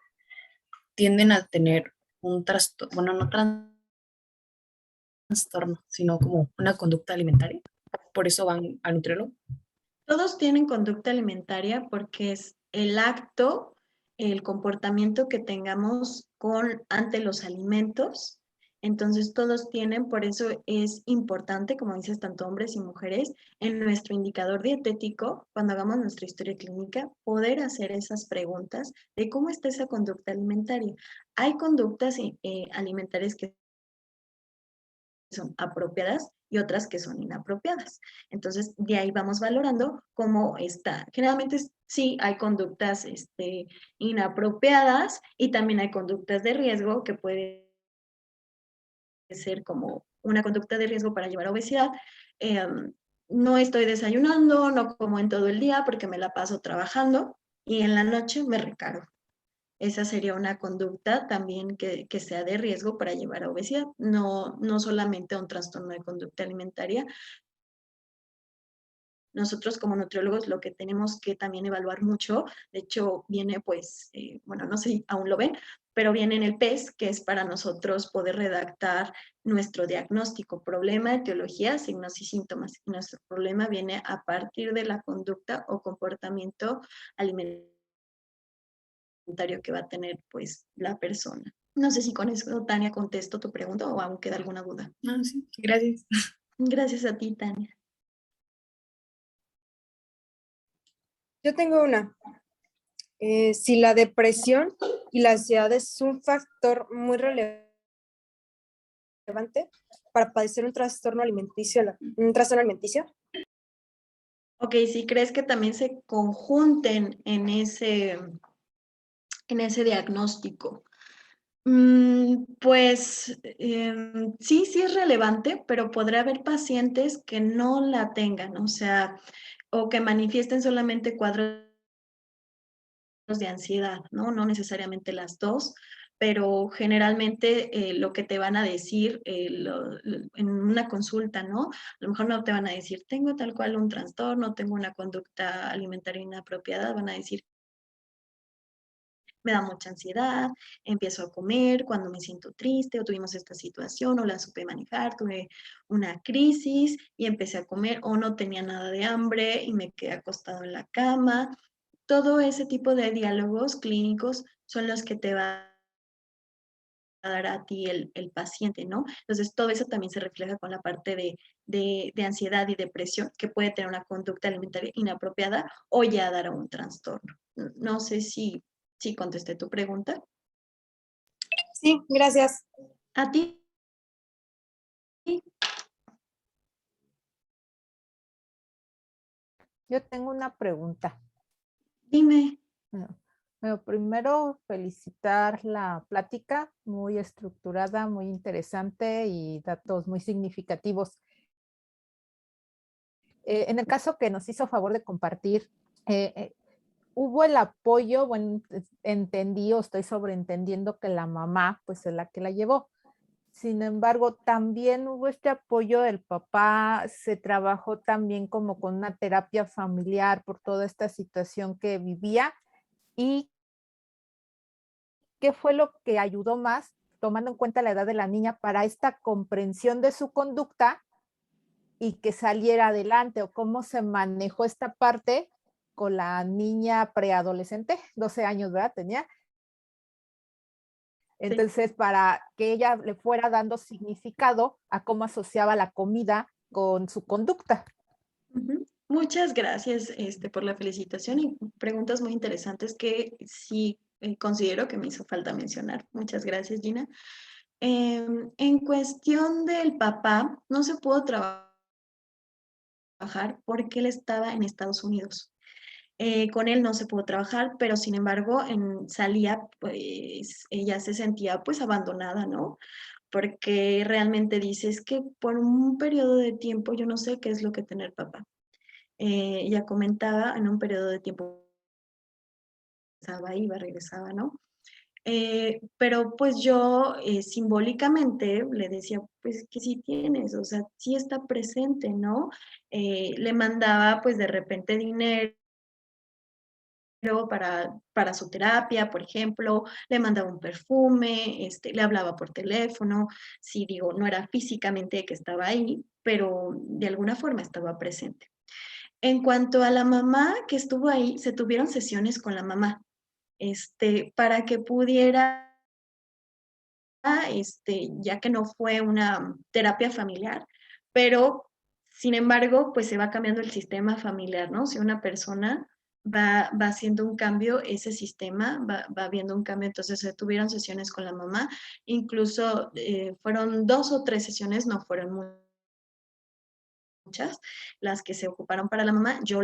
[SPEAKER 5] tienden a tener un trastorno, bueno, no trastorno, sino como una conducta alimentaria. Por eso van al nutriólogo.
[SPEAKER 2] Todos tienen conducta alimentaria porque es el acto, el comportamiento que tengamos ante los alimentos. Entonces todos tienen, por eso es importante, como dices, tanto hombres y mujeres, en nuestro indicador dietético, cuando hagamos nuestra historia clínica, poder hacer esas preguntas de cómo está esa conducta alimentaria. Hay conductas alimentarias que son apropiadas y otras que son inapropiadas. Entonces, de ahí vamos valorando cómo está. Generalmente sí, hay conductas inapropiadas y también hay conductas de riesgo que puede ser como una conducta de riesgo para llevar a obesidad. No estoy desayunando, no como en todo el día porque me la paso trabajando y en la noche me recargo. Esa sería una conducta también que sea de riesgo para llevar a obesidad, no solamente un trastorno de conducta alimentaria. Nosotros como nutriólogos lo que tenemos que también evaluar mucho, de hecho viene pues, bueno, no sé si aún lo ven, pero viene en el PES, que es para nosotros poder redactar nuestro diagnóstico, problema, etiología, signos y síntomas. Y nuestro problema viene a partir de la conducta o comportamiento alimentario que va a tener pues la persona. No sé si con eso, Tania, contesto tu pregunta o aún queda alguna duda.
[SPEAKER 5] No, sí, gracias.
[SPEAKER 2] Gracias a ti, Tania.
[SPEAKER 4] Yo tengo una. Si la depresión y la ansiedad es un factor muy relevante para padecer un trastorno alimenticio,
[SPEAKER 2] Ok, si crees que también se conjunten en ese diagnóstico. Pues sí es relevante, pero podría haber pacientes que no la tengan, o sea, o que manifiesten solamente cuadros de ansiedad, ¿no? No necesariamente las dos, pero generalmente lo que te van a decir en una consulta, ¿no? A lo mejor no te van a decir, tengo tal cual un trastorno, tengo una conducta alimentaria inapropiada, van a decir, me da mucha ansiedad, empiezo a comer cuando me siento triste o tuvimos esta situación o la supe manejar, tuve una crisis y empecé a comer o no tenía nada de hambre y me quedé acostado en la cama. Todo ese tipo de diálogos clínicos son los que te va a dar a ti el paciente, ¿no? Entonces, todo eso también se refleja con la parte de ansiedad y depresión, que puede tener una conducta alimentaria inapropiada o ya dar a un trastorno. No sé si contesté tu pregunta.
[SPEAKER 4] Sí, gracias.
[SPEAKER 2] A ti,
[SPEAKER 1] Yo tengo una pregunta.
[SPEAKER 2] dime.
[SPEAKER 1] Bueno, primero felicitar la plática, muy estructurada, muy interesante y datos muy significativos. En el caso que nos hizo favor de compartir, hubo el apoyo, bueno, entendí o estoy sobreentendiendo que la mamá pues es la que la llevó. Sin embargo, también hubo este apoyo del papá, se trabajó también como con una terapia familiar por toda esta situación que vivía. ¿Y qué fue lo que ayudó más, tomando en cuenta la edad de la niña, para esta comprensión de su conducta y que saliera adelante? ¿O cómo se manejó esta parte con la niña preadolescente? 12 años, ¿verdad? Tenía. Entonces, para que ella le fuera dando significado a cómo asociaba la comida con su conducta.
[SPEAKER 2] Muchas gracias por la felicitación y preguntas muy interesantes que sí considero que me hizo falta mencionar. Muchas gracias, Gina. En cuestión del papá, no se pudo trabajar porque él estaba en Estados Unidos. Con él no se pudo trabajar, pero sin embargo salía, pues ella se sentía pues abandonada, ¿no? Porque realmente dice, es que por un periodo de tiempo yo no sé qué es lo que tener papá. Ella comentaba en un periodo de tiempo iba, regresaba, ¿no? Pero pues yo simbólicamente le decía, pues que sí tienes, o sea, sí está presente, ¿no? Le mandaba pues de repente dinero para su terapia, por ejemplo, le mandaba un perfume, le hablaba por teléfono, sí digo, no era físicamente que estaba ahí, pero de alguna forma estaba presente. En cuanto a la mamá que estuvo ahí, se tuvieron sesiones con la mamá, para que pudiera, ya que no fue una terapia familiar, pero sin embargo, pues se va cambiando el sistema familiar, ¿no? Si una persona va haciendo un cambio, ese sistema va viendo un cambio, entonces se tuvieron sesiones con la mamá, incluso fueron 2 o 3 sesiones, no fueron muchas las que se ocuparon para la mamá. Yo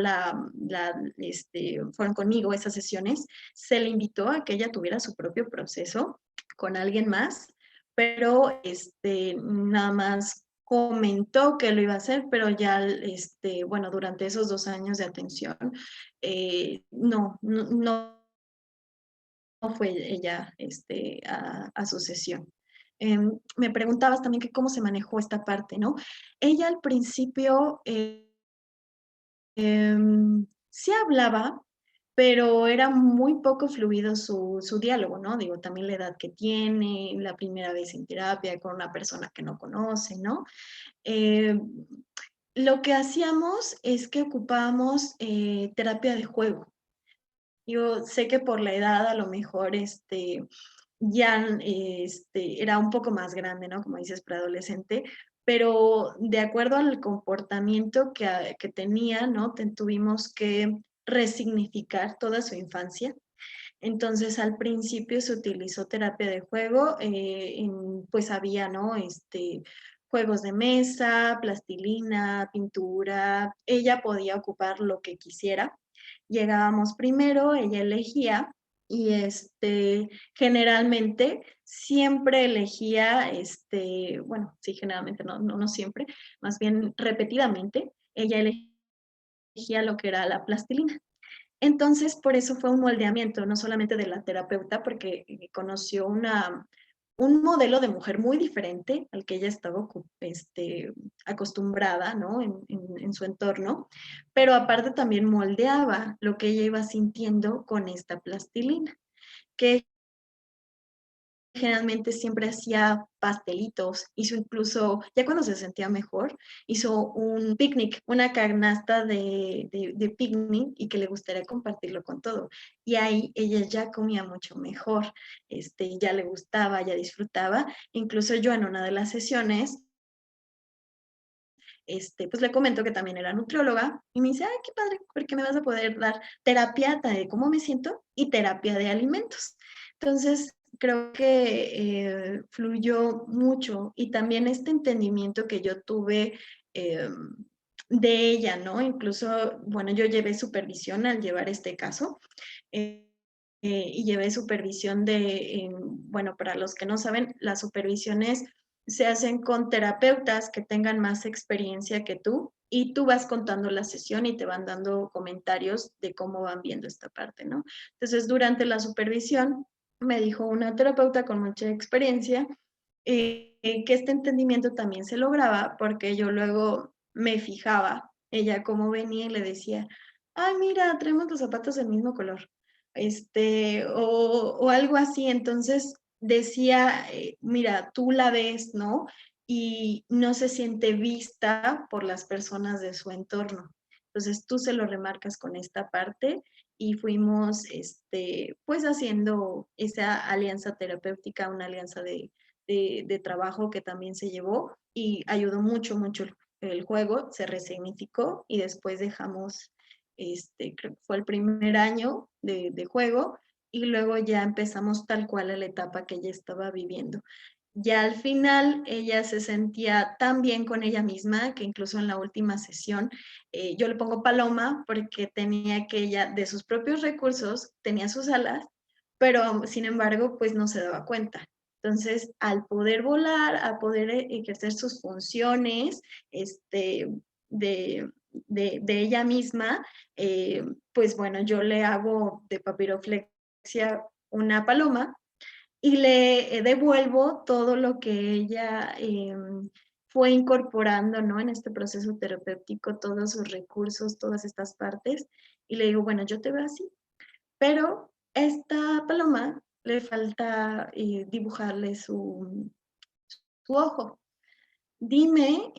[SPEAKER 2] fueron conmigo esas sesiones. Se le invitó a que ella tuviera su propio proceso con alguien más, pero nada más comentó que lo iba a hacer, pero ya, bueno, durante esos 2 años de atención, no fue ella a su sesión. Me preguntabas también que cómo se manejó esta parte, ¿no? Ella al principio sí hablaba, pero era muy poco fluido su diálogo, ¿no? Digo, también la edad que tiene, la primera vez en terapia con una persona que no conoce, ¿no? Lo que hacíamos es que ocupábamos terapia de juego. Yo sé que por la edad a lo mejor ya era un poco más grande, ¿no? Como dices, preadolescente, pero de acuerdo al comportamiento que tenía, ¿no? Tuvimos que resignificar toda su infancia. Entonces, al principio se utilizó terapia de juego, pues había, ¿no? Juegos de mesa, plastilina, pintura. Ella podía ocupar lo que quisiera. Llegábamos primero, ella elegía y generalmente siempre elegía, bueno, sí, generalmente no siempre, más bien repetidamente, ella elegía lo que era la plastilina. Entonces, por eso fue un moldeamiento, no solamente de la terapeuta, porque conoció un modelo de mujer muy diferente al que ella estaba acostumbrada, ¿no? En su entorno, pero aparte también moldeaba lo que ella iba sintiendo con esta plastilina, que generalmente siempre hacía pastelitos, hizo incluso, ya cuando se sentía mejor, hizo un picnic, una canasta de picnic y que le gustaría compartirlo con todo. Y ahí ella ya comía mucho mejor, ya le gustaba, ya disfrutaba. Incluso yo en una de las sesiones, pues le comento que también era nutrióloga y me dice, ay, qué padre, porque me vas a poder dar terapia de cómo me siento y terapia de alimentos. Entonces, creo que fluyó mucho y también este entendimiento que yo tuve de ella, ¿no? Incluso, bueno, yo llevé supervisión al llevar este caso. Y llevé supervisión bueno, para los que no saben, las supervisiones se hacen con terapeutas que tengan más experiencia que tú y tú vas contando la sesión y te van dando comentarios de cómo van viendo esta parte, ¿no? Entonces, durante la supervisión, me dijo una terapeuta con mucha experiencia que este entendimiento también se lograba porque yo luego me fijaba, ella cómo venía y le decía, ay, mira, traemos los zapatos del mismo color, o algo así. Entonces decía, mira, tú la ves, ¿no? Y no se siente vista por las personas de su entorno. Entonces tú se lo remarcas con esta parte y fuimos, pues haciendo esa alianza terapéutica, una alianza de trabajo que también se llevó y ayudó mucho, mucho el juego, se resignificó y después dejamos, creo que fue el primer año de juego y luego ya empezamos tal cual a la etapa que ella estaba viviendo. Ya al final ella se sentía tan bien con ella misma que incluso en la última sesión yo le pongo paloma porque tenía que ella de sus propios recursos tenía sus alas, pero sin embargo pues no se daba cuenta. Entonces, al poder volar, a poder ejercer sus funciones de, de ella misma, pues bueno, yo le hago de papiroflexia una paloma y le devuelvo todo lo que ella fue incorporando, ¿no? En este proceso terapéutico, todos sus recursos, todas estas partes, y le digo, bueno, yo te veo así, pero esta paloma le falta dibujarle su ojo. Dime,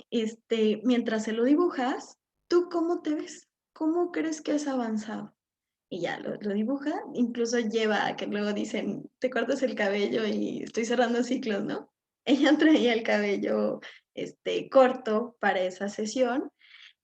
[SPEAKER 2] mientras se lo dibujas, ¿tú cómo te ves? ¿Cómo crees que has avanzado? Y ya lo dibuja, incluso lleva a que luego dicen, te cortas el cabello y estoy cerrando ciclos, ¿no? Ella traía el cabello corto para esa sesión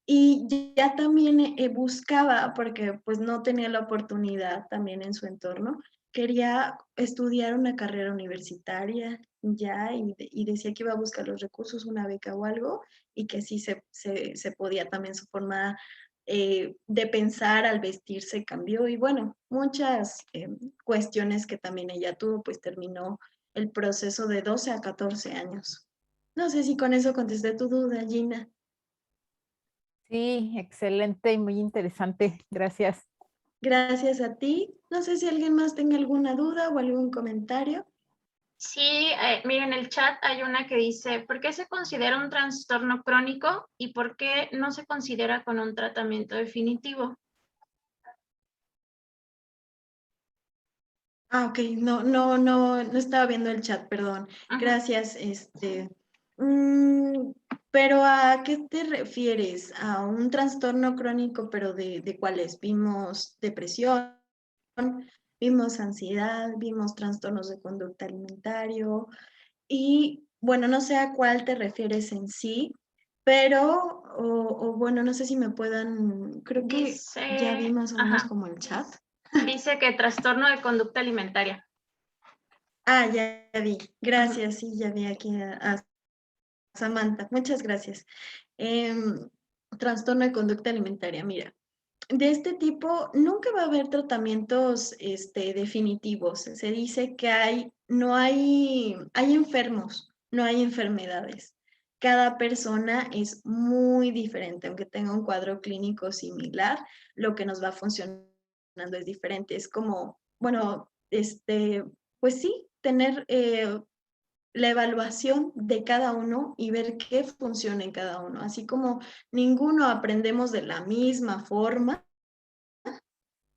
[SPEAKER 2] y ya también buscaba, porque pues no tenía la oportunidad también en su entorno, quería estudiar una carrera universitaria ya y decía que iba a buscar los recursos, una beca o algo, y que sí se podía también su forma de pensar al vestirse cambió y bueno, muchas cuestiones que también ella tuvo, pues terminó el proceso de 12 a 14 años. No sé si con eso contesté tu duda, Gina.
[SPEAKER 1] Sí, excelente y muy interesante. Gracias.
[SPEAKER 2] Gracias a ti. No sé si alguien más tenga alguna duda o algún comentario.
[SPEAKER 6] Sí, miren, en el chat hay una que dice, ¿por qué se considera un trastorno crónico y por qué no se considera con un tratamiento definitivo?
[SPEAKER 2] Ok, no estaba viendo el chat, perdón.
[SPEAKER 6] Ajá.
[SPEAKER 2] Gracias, mm, pero ¿a qué te refieres? ¿A un trastorno crónico, pero de cuáles? Vimos depresión, vimos ansiedad, vimos trastornos de conducta alimentario y, bueno, no sé a cuál te refieres en sí, pero, o bueno, no sé si me puedan, creo que ya vi más o menos
[SPEAKER 6] Ajá,
[SPEAKER 2] como el chat.
[SPEAKER 6] dice que trastorno de conducta alimentaria.
[SPEAKER 2] Ah, ya vi. Gracias, sí, ya vi aquí a Samantha. Muchas gracias. Trastorno de conducta alimentaria. Mira, de este tipo nunca va a haber tratamientos definitivos. Se dice que hay enfermos, no hay enfermedades. Cada persona es muy diferente, aunque tenga un cuadro clínico similar, lo que nos va funcionando es diferente. Es como, bueno, pues sí, tener la evaluación de cada uno y ver qué funciona en cada uno. Así como ninguno aprendemos de la misma forma,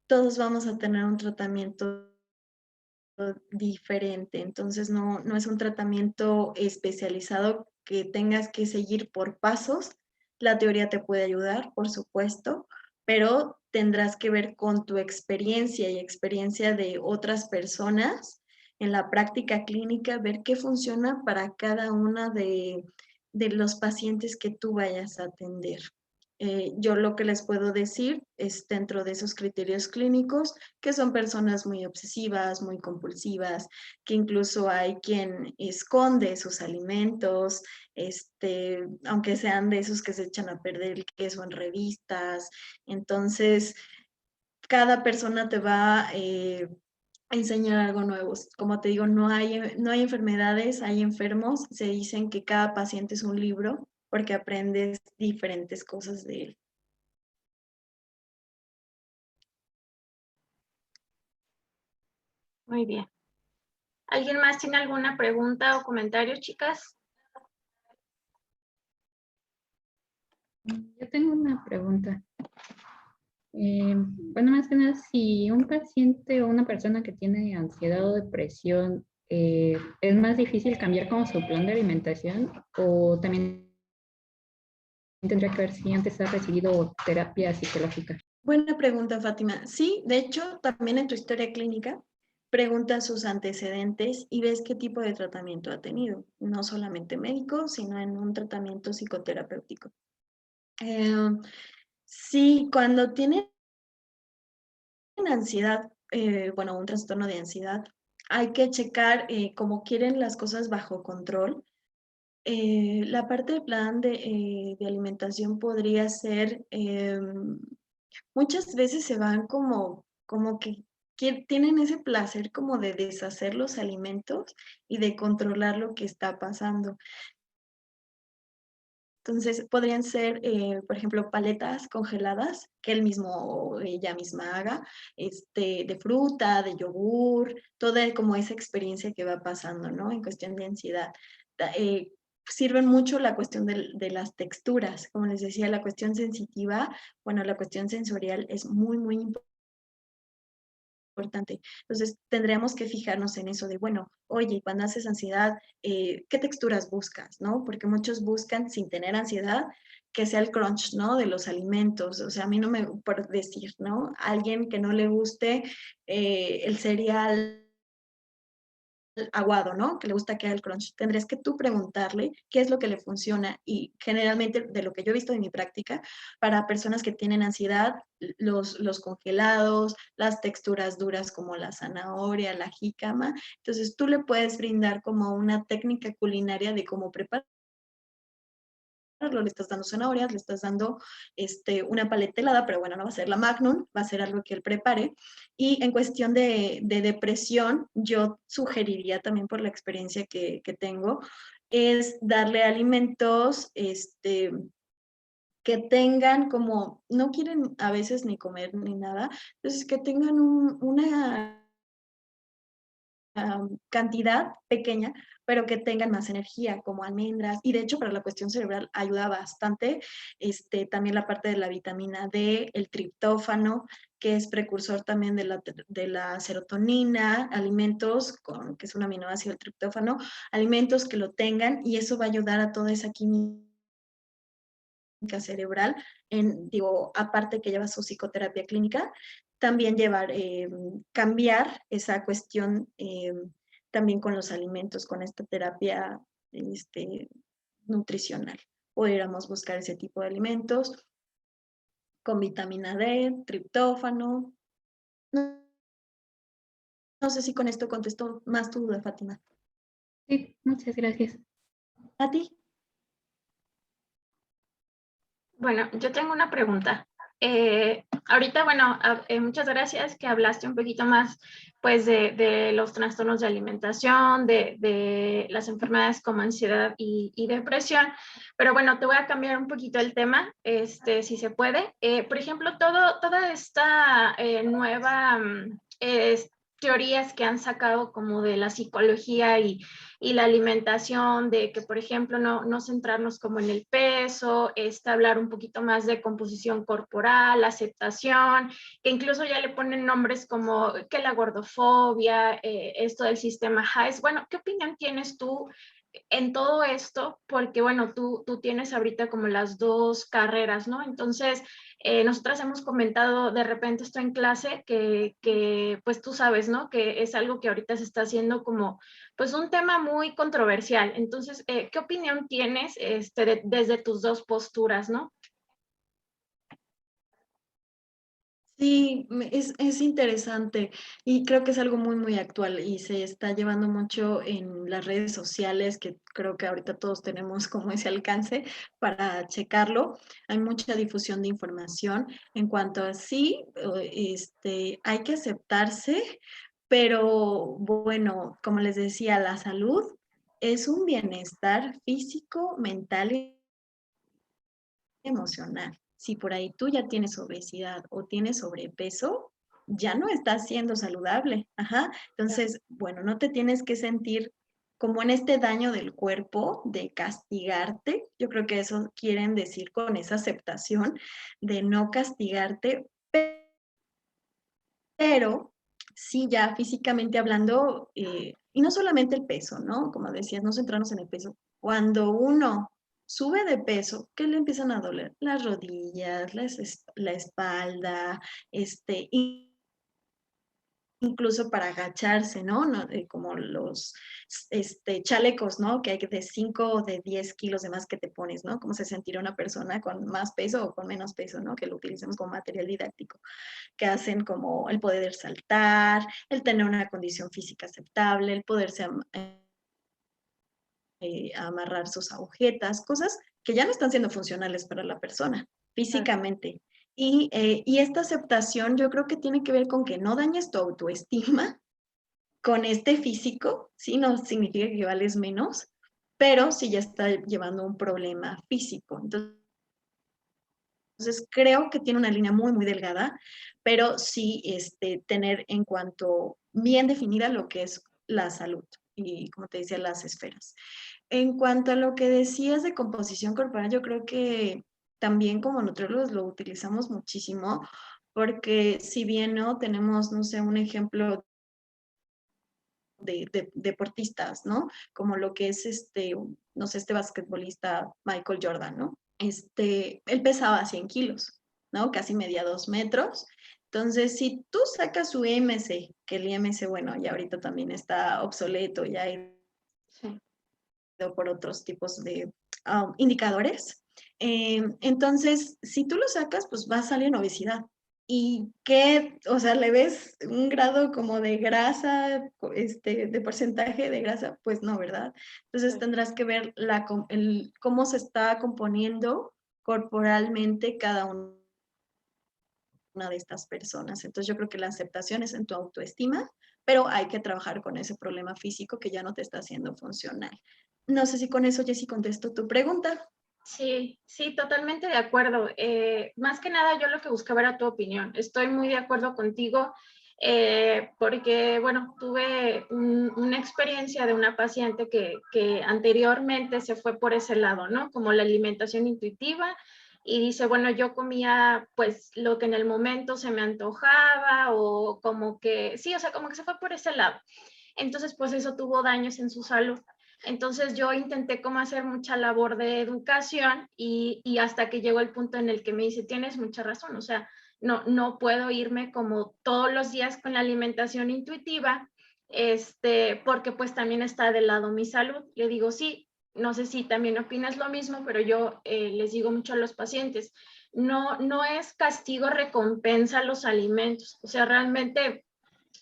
[SPEAKER 2] todos vamos a tener un tratamiento diferente. Entonces no es un tratamiento especializado que tengas que seguir por pasos. La teoría te puede ayudar, por supuesto, pero tendrás que ver con tu experiencia y experiencia de otras personas en la práctica clínica, ver qué funciona para cada una de los pacientes que tú vayas a atender. Yo lo que les puedo decir es dentro de esos criterios clínicos que son personas muy obsesivas, muy compulsivas, que incluso hay quien esconde sus alimentos, aunque sean de esos que se echan a perder el queso en revistas. Entonces, cada persona te va a enseñar algo nuevo. Como te digo, no hay enfermedades, hay enfermos. Se dicen que cada paciente es un libro porque aprendes diferentes cosas de él.
[SPEAKER 6] Muy bien. ¿Alguien más tiene alguna pregunta o comentario, chicas?
[SPEAKER 7] Yo tengo una pregunta. Bueno, más que nada, si un paciente o una persona que tiene ansiedad o depresión, ¿es más difícil cambiar como su plan de alimentación o también tendría que ver si antes ha recibido terapia psicológica?
[SPEAKER 2] Buena pregunta, Fátima. Sí, de hecho, también en tu historia clínica preguntas sus antecedentes y ves qué tipo de tratamiento ha tenido, no solamente médico, sino en un tratamiento psicoterapéutico. Sí, cuando tienen ansiedad, bueno, un trastorno de ansiedad, hay que checar cómo quieren las cosas bajo control. La parte del plan de alimentación podría ser, muchas veces se van como que tienen ese placer como de deshacer los alimentos y de controlar lo que está pasando. Entonces, podrían ser, por ejemplo, paletas congeladas que él mismo o ella misma haga, de fruta, de yogur, toda como esa experiencia que va pasando, ¿no? En cuestión de ansiedad. Sirven mucho la cuestión de las texturas. Como les decía, la cuestión sensitiva, bueno, la cuestión sensorial es muy, muy importante. Entonces, tendríamos que fijarnos en eso de, bueno, oye, cuando haces ansiedad, ¿qué texturas buscas, no? Porque muchos buscan, sin tener ansiedad, que sea el crunch, ¿no? De los alimentos. O sea, a mí no me, por decir, ¿no? Alguien que no le guste el cereal aguado, ¿no? Que le gusta que haga el crunch. Tendrías que tú preguntarle qué es lo que le funciona y generalmente de lo que yo he visto en mi práctica, para personas que tienen ansiedad, los congelados, las texturas duras como la zanahoria, la jícama. Entonces tú le puedes brindar como una técnica culinaria de cómo preparar. Le estás dando zanahorias, le estás dando una paleta helada, pero bueno, no va a ser la Magnum, va a ser algo que él prepare. Y en cuestión de depresión, yo sugeriría también por la experiencia que tengo, es darle alimentos que tengan como, no quieren a veces ni comer ni nada, entonces que tengan una cantidad pequeña, pero que tengan más energía, como almendras. Y de hecho, para la cuestión cerebral ayuda bastante también la parte de la vitamina D, el triptófano, que es precursor también de la serotonina, alimentos, que es un aminoácido el triptófano, alimentos que lo tengan, y eso va a ayudar a toda esa química cerebral, aparte que lleva su psicoterapia clínica, también cambiar esa cuestión también con los alimentos, con esta terapia nutricional. Podríamos buscar ese tipo de alimentos con vitamina D, triptófano. No sé si con esto contestó más tu duda, Fátima.
[SPEAKER 7] Sí, muchas gracias.
[SPEAKER 2] ¿A ti?
[SPEAKER 6] Bueno, yo tengo una pregunta. Ahorita, bueno, muchas gracias que hablaste un poquito más, pues, de los trastornos de alimentación, de las enfermedades como ansiedad y depresión. Pero bueno, te voy a cambiar un poquito el tema, si se puede. Por ejemplo, toda esta nueva teorías que han sacado como de la psicología y la alimentación, de que, por ejemplo, no centrarnos como en el peso, hablar un poquito más de composición corporal, aceptación, que incluso ya le ponen nombres como que la gordofobia, esto del sistema Hayes. Bueno, ¿qué opinión tienes tú en todo esto? Porque, bueno, tú tienes ahorita como las dos carreras, ¿no? Entonces, nosotras hemos comentado de repente esto en clase, que pues tú sabes, ¿no? Que es algo que ahorita se está haciendo como pues un tema muy controversial. Entonces, ¿qué opinión tienes desde tus dos posturas, no?
[SPEAKER 2] Sí, es interesante y creo que es algo muy, muy actual y se está llevando mucho en las redes sociales, que creo que ahorita todos tenemos como ese alcance para checarlo. Hay mucha difusión de información en cuanto a sí, hay que aceptarse, pero bueno, como les decía, la salud es un bienestar físico, mental y emocional. Si por ahí tú ya tienes obesidad o tienes sobrepeso, ya no estás siendo saludable. Ajá. Entonces, bueno, no te tienes que sentir como en este daño del cuerpo, de castigarte. Yo creo que eso quieren decir con esa aceptación de no castigarte, pero sí ya físicamente hablando, y no solamente el peso, ¿no? Como decías, no centrarnos en el peso. Cuando uno sube de peso, ¿qué le empiezan a doler? Las rodillas, la espalda, incluso para agacharse, ¿no? Como los chalecos, ¿no? Que hay de 5 o de 10 kilos de más que te pones, ¿no? Cómo se sentirá una persona con más peso o con menos peso, ¿no? Que lo utilizamos como material didáctico, que hacen como el poder saltar, el tener una condición física aceptable, el poderse amarrar sus agujetas, cosas que ya no están siendo funcionales para la persona físicamente. Y esta aceptación yo creo que tiene que ver con que no dañes tu autoestima con este físico, ¿sí? No significa que vales menos, pero sí ya está llevando un problema físico. Entonces, creo que tiene una línea muy, muy delgada, pero sí tener en cuanto bien definida lo que es la salud y, como te decía, las esferas. En cuanto a lo que decías de composición corporal, yo creo que también como nutriólogos lo utilizamos muchísimo, porque si bien no tenemos, no sé, un ejemplo de deportistas, ¿no? Como lo que es no sé, este basquetbolista Michael Jordan, ¿no? Él pesaba 100 kilos, ¿no? Casi medía 2 metros Entonces, si tú sacas su IMC, que el IMC, bueno, ya ahorita también está obsoleto, ya ha ido
[SPEAKER 6] Sí.
[SPEAKER 2] por otros tipos de indicadores. Entonces, si tú lo sacas, pues va a salir en obesidad. ¿Y qué? O sea, ¿le ves un grado como de grasa, de porcentaje de grasa? Pues no, ¿verdad? Entonces
[SPEAKER 6] Sí.
[SPEAKER 2] tendrás que ver cómo se está componiendo corporalmente cada una de estas personas. Entonces yo creo que la aceptación es en tu autoestima, pero hay que trabajar con ese problema físico que ya no te está haciendo funcional. No sé si con eso, Jessy, contesto tu pregunta.
[SPEAKER 6] Sí, sí, totalmente de acuerdo. Más que nada, yo lo que buscaba era tu opinión. Estoy muy de acuerdo contigo porque, bueno, tuve una experiencia de una paciente que anteriormente se fue por ese lado, ¿no? Como la alimentación intuitiva y dice, bueno, yo comía pues lo que en el momento se me antojaba o como que, sí, o sea, como que se fue por ese lado. Entonces, pues eso tuvo daños en su salud. Entonces yo intenté como hacer mucha labor de educación y hasta que llegó el punto en el que me dice, tienes mucha razón, o sea, no puedo irme como todos los días con la alimentación intuitiva, porque pues también está del lado mi salud. Le digo, sí, no sé si también opinas lo mismo, pero yo les digo mucho a los pacientes, no es castigo, recompensa los alimentos, o sea, realmente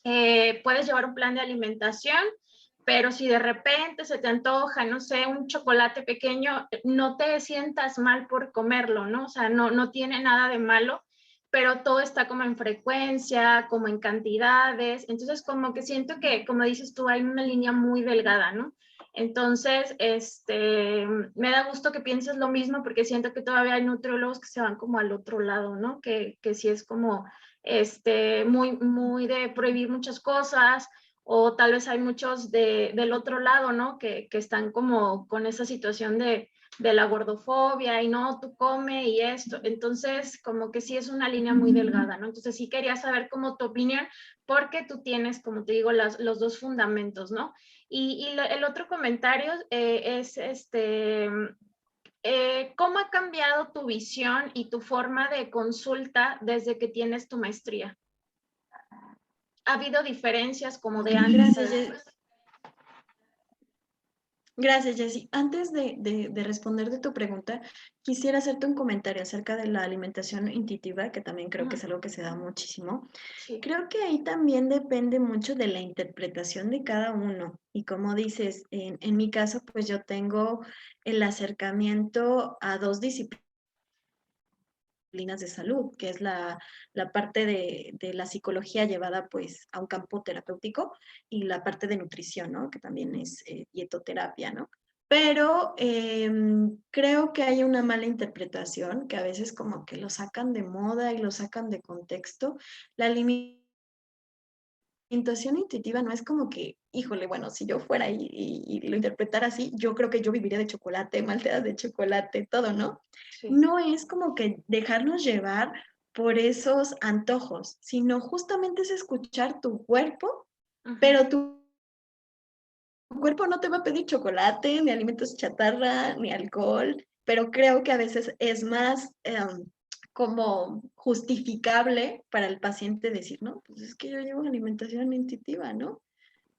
[SPEAKER 6] puedes llevar un plan de alimentación, pero si de repente se te antoja, no sé, un chocolate pequeño, no te sientas mal por comerlo, ¿no? O sea, no tiene nada de malo, pero todo está como en frecuencia, como en cantidades. Entonces, como que siento que, como dices tú, hay una línea muy delgada, ¿no? Entonces, me da gusto que pienses lo mismo porque siento que todavía hay nutriólogos que se van como al otro lado, ¿no? Que sí es como muy de prohibir muchas cosas, o tal vez hay muchos del otro lado, ¿no? Que están como con esa situación de la gordofobia y no, tú come y esto. Entonces, como que sí es una línea muy delgada, ¿no? Entonces sí quería saber como tu opinión, porque tú tienes, como te digo, los dos fundamentos, ¿no? Y el otro comentario es ¿cómo ha cambiado tu visión y tu forma de consulta desde que tienes tu maestría? ¿Ha habido diferencias como de antes a después?
[SPEAKER 2] Gracias, Jessy. Antes de responder de tu pregunta, quisiera hacerte un comentario acerca de la alimentación intuitiva, que también creo que es algo que se da muchísimo.
[SPEAKER 6] Sí.
[SPEAKER 2] Creo que ahí también depende mucho de la interpretación de cada uno. Y como dices, en mi caso, pues yo tengo el acercamiento a dos disciplinas de salud, que es la parte de la psicología llevada pues a un campo terapéutico y la parte de nutrición, ¿no? Que también es dietoterapia, ¿no? Pero creo que hay una mala interpretación, que a veces como que lo sacan de moda y lo sacan de contexto. La alimentación intuitiva no es como que, híjole, bueno, si yo fuera y lo interpretara así, yo creo que yo viviría de chocolate, malteadas de chocolate, todo, ¿no?
[SPEAKER 6] Sí.
[SPEAKER 2] No es como que dejarnos llevar por esos antojos, sino justamente es escuchar tu cuerpo, pero tu cuerpo no te va a pedir chocolate, ni alimentos chatarra, ni alcohol, pero creo que a veces es más como justificable para el paciente decir, no, pues es que yo llevo una alimentación intuitiva, ¿no?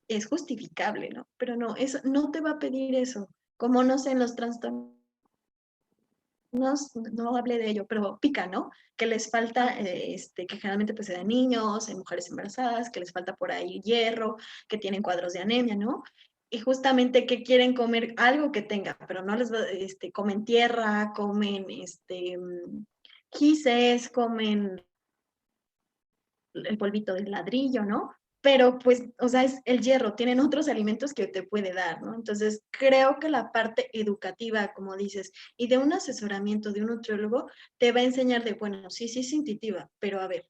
[SPEAKER 2] Es justificable, ¿no? Pero no, eso, no te va a pedir eso. Como no sé, en los trastornos, no hablé de ello, pero pica, ¿no? Que les falta, que generalmente pues se da en niños, en mujeres embarazadas, que les falta por ahí hierro, que tienen cuadros de anemia, ¿no? Y justamente que quieren comer algo que tenga, pero no les va, comen tierra, comen, gises, comen el polvito del ladrillo, ¿no? Pero pues, o sea, es el hierro, tienen otros alimentos que te puede dar, ¿no? Entonces, creo que la parte educativa, como dices, y de un asesoramiento de un nutriólogo, te va a enseñar de, bueno, sí, sí es intuitiva, pero a ver,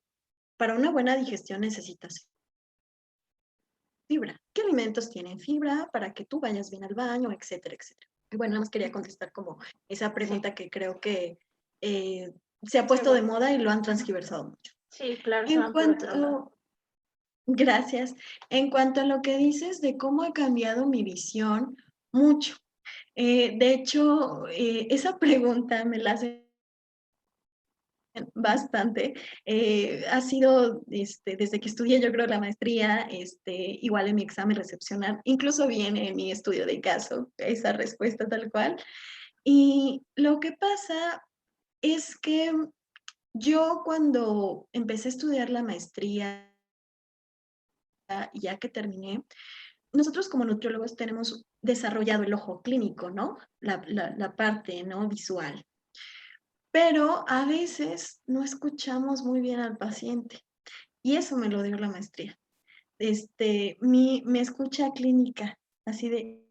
[SPEAKER 2] para una buena digestión necesitas fibra. ¿Qué alimentos tienen fibra para que tú vayas bien al baño, etcétera, etcétera? Y bueno, nada más quería contestar como esa pregunta que creo que se ha puesto de moda y lo han transgiversado mucho.
[SPEAKER 6] Sí, claro, se
[SPEAKER 2] En
[SPEAKER 6] van por otro lado.
[SPEAKER 2] cuanto, gracias. En cuanto a lo que dices de cómo ha cambiado mi visión, mucho. De hecho, esa pregunta me la hacen Bastante. Ha sido desde que estudié, yo creo, la maestría, igual en mi examen recepcional, incluso viene en mi estudio de caso, esa respuesta tal cual. Y lo que pasa es que yo cuando empecé a estudiar la maestría, ya que terminé, nosotros como nutriólogos tenemos desarrollado el ojo clínico, ¿no? La parte, ¿no? Visual. Pero a veces no escuchamos muy bien al paciente y eso me lo dio la maestría. Mi escucha clínica, así de,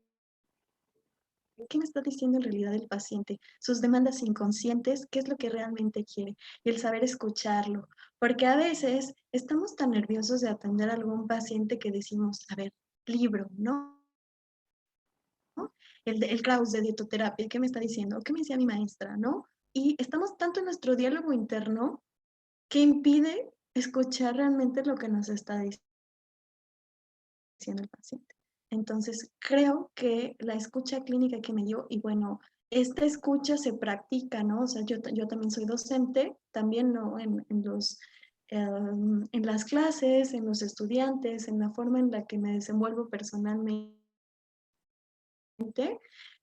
[SPEAKER 2] ¿qué me está diciendo en realidad el paciente? Sus demandas inconscientes, ¿qué es lo que realmente quiere? Y el saber escucharlo, porque a veces estamos tan nerviosos de atender a algún paciente que decimos, a ver, libro, ¿no? El Kraus de dietoterapia, ¿qué me está diciendo? ¿Qué me decía mi maestra, no? Y estamos tanto en nuestro diálogo interno que impide escuchar realmente lo que nos está diciendo el paciente. Entonces, creo que la escucha clínica que me dio, y bueno, esta escucha se practica, ¿no? O sea, yo también soy docente, también, ¿no? En las clases, en los estudiantes, en la forma en la que me desenvuelvo personalmente,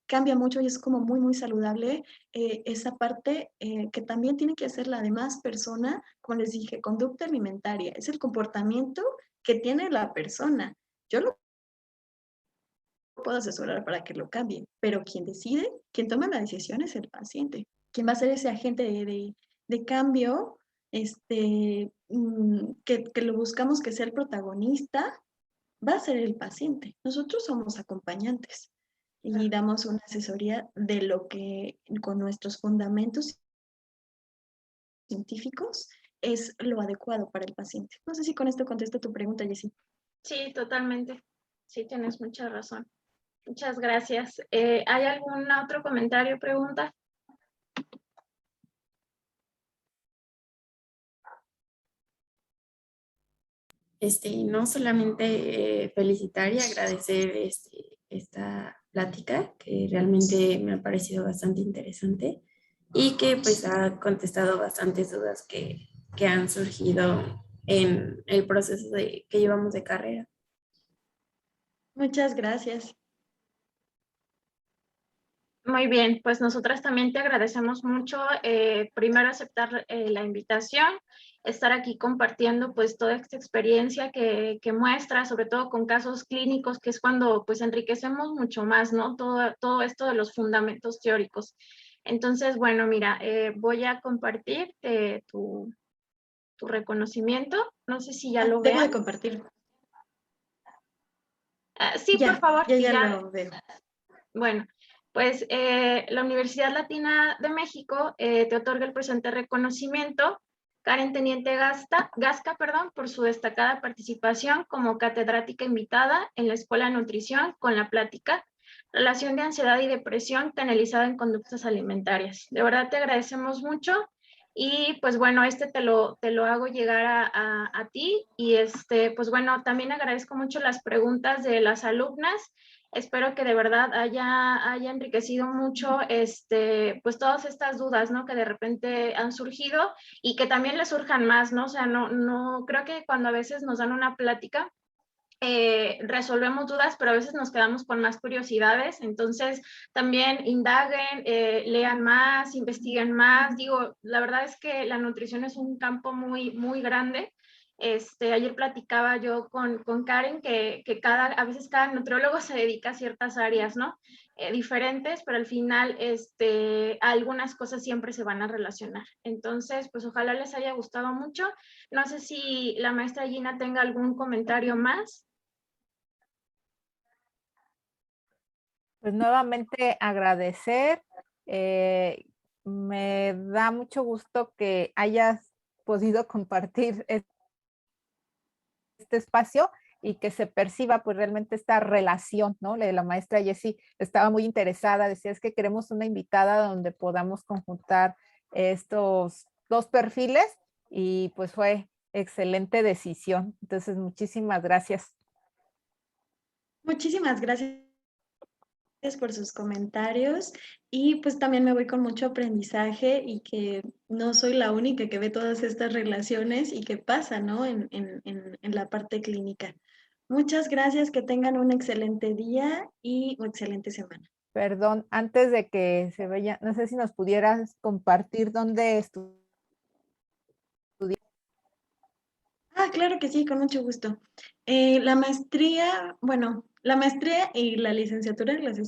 [SPEAKER 2] cambia mucho y es como muy, muy saludable esa parte que también tiene que hacer la demás persona, como les dije, conducta alimentaria, es el comportamiento que tiene la persona. Yo lo puedo asesorar para que lo cambie, pero quien decide, quien toma la decisión es el paciente. Quien va a ser ese agente de cambio, que lo buscamos que sea el protagonista, va a ser el paciente. Nosotros somos acompañantes y damos una asesoría de lo que con nuestros fundamentos científicos es lo adecuado para el paciente. No sé si con esto contesto tu pregunta, Jessie.
[SPEAKER 6] Sí, totalmente. Sí, tienes mucha razón. Muchas gracias. ¿Hay algún otro comentario, pregunta?
[SPEAKER 3] No solamente felicitar y agradecer esta plática, que realmente me ha parecido bastante interesante y que pues ha contestado bastantes dudas que han surgido en el proceso que llevamos de carrera.
[SPEAKER 2] Muchas gracias.
[SPEAKER 6] Muy bien, pues nosotras también te agradecemos mucho, primero aceptar la invitación, estar aquí compartiendo pues toda esta experiencia que muestra, sobre todo con casos clínicos, que es cuando pues enriquecemos mucho más, ¿no? Todo esto de los fundamentos teóricos. Entonces, bueno, mira, voy a compartir tu reconocimiento, no sé si ya lo
[SPEAKER 2] Debo de
[SPEAKER 6] vean.
[SPEAKER 2] compartir.
[SPEAKER 6] Sí,
[SPEAKER 2] Ya,
[SPEAKER 6] por favor.
[SPEAKER 2] ya lo veo.
[SPEAKER 6] Bueno, pues la Universidad Latina de México te otorga el presente reconocimiento, Karen Teniente Gasca, por su destacada participación como catedrática invitada en la Escuela de Nutrición con la plática Relación de ansiedad y depresión canalizada en conductas alimentarias. De verdad te agradecemos mucho y pues bueno, te lo hago llegar a ti y pues bueno, también agradezco mucho las preguntas de las alumnas. Espero que de verdad haya enriquecido mucho pues todas estas dudas, ¿no? Que de repente han surgido y que también les surjan más, ¿no? O sea, no creo que cuando a veces nos dan una plática resolvemos dudas, pero a veces nos quedamos con más curiosidades, entonces también indaguen, lean más, investiguen más. Digo, la verdad es que la nutrición es un campo muy, muy grande. Ayer platicaba yo con Karen que a veces cada nutriólogo se dedica a ciertas áreas, ¿no? Diferentes, pero al final algunas cosas siempre se van a relacionar. Entonces, pues ojalá les haya gustado mucho. No sé si la maestra Gina tenga algún comentario más.
[SPEAKER 1] Pues nuevamente agradecer. Me da mucho gusto que hayas podido compartir este espacio y que se perciba pues realmente esta relación, ¿no? La maestra Jessie estaba muy interesada, decía, es que queremos una invitada donde podamos conjuntar estos dos perfiles y pues fue excelente decisión. Entonces, muchísimas gracias.
[SPEAKER 2] Muchísimas gracias por sus comentarios y pues también me voy con mucho aprendizaje y que no soy la única que ve todas estas relaciones y que pasa, ¿no? En la parte clínica. Muchas gracias, que tengan un excelente día y una excelente semana.
[SPEAKER 1] Perdón, antes de que se vaya, no sé si nos pudieras compartir dónde estudiaste.
[SPEAKER 2] Ah, claro que sí, con mucho gusto. La maestría y la licenciatura las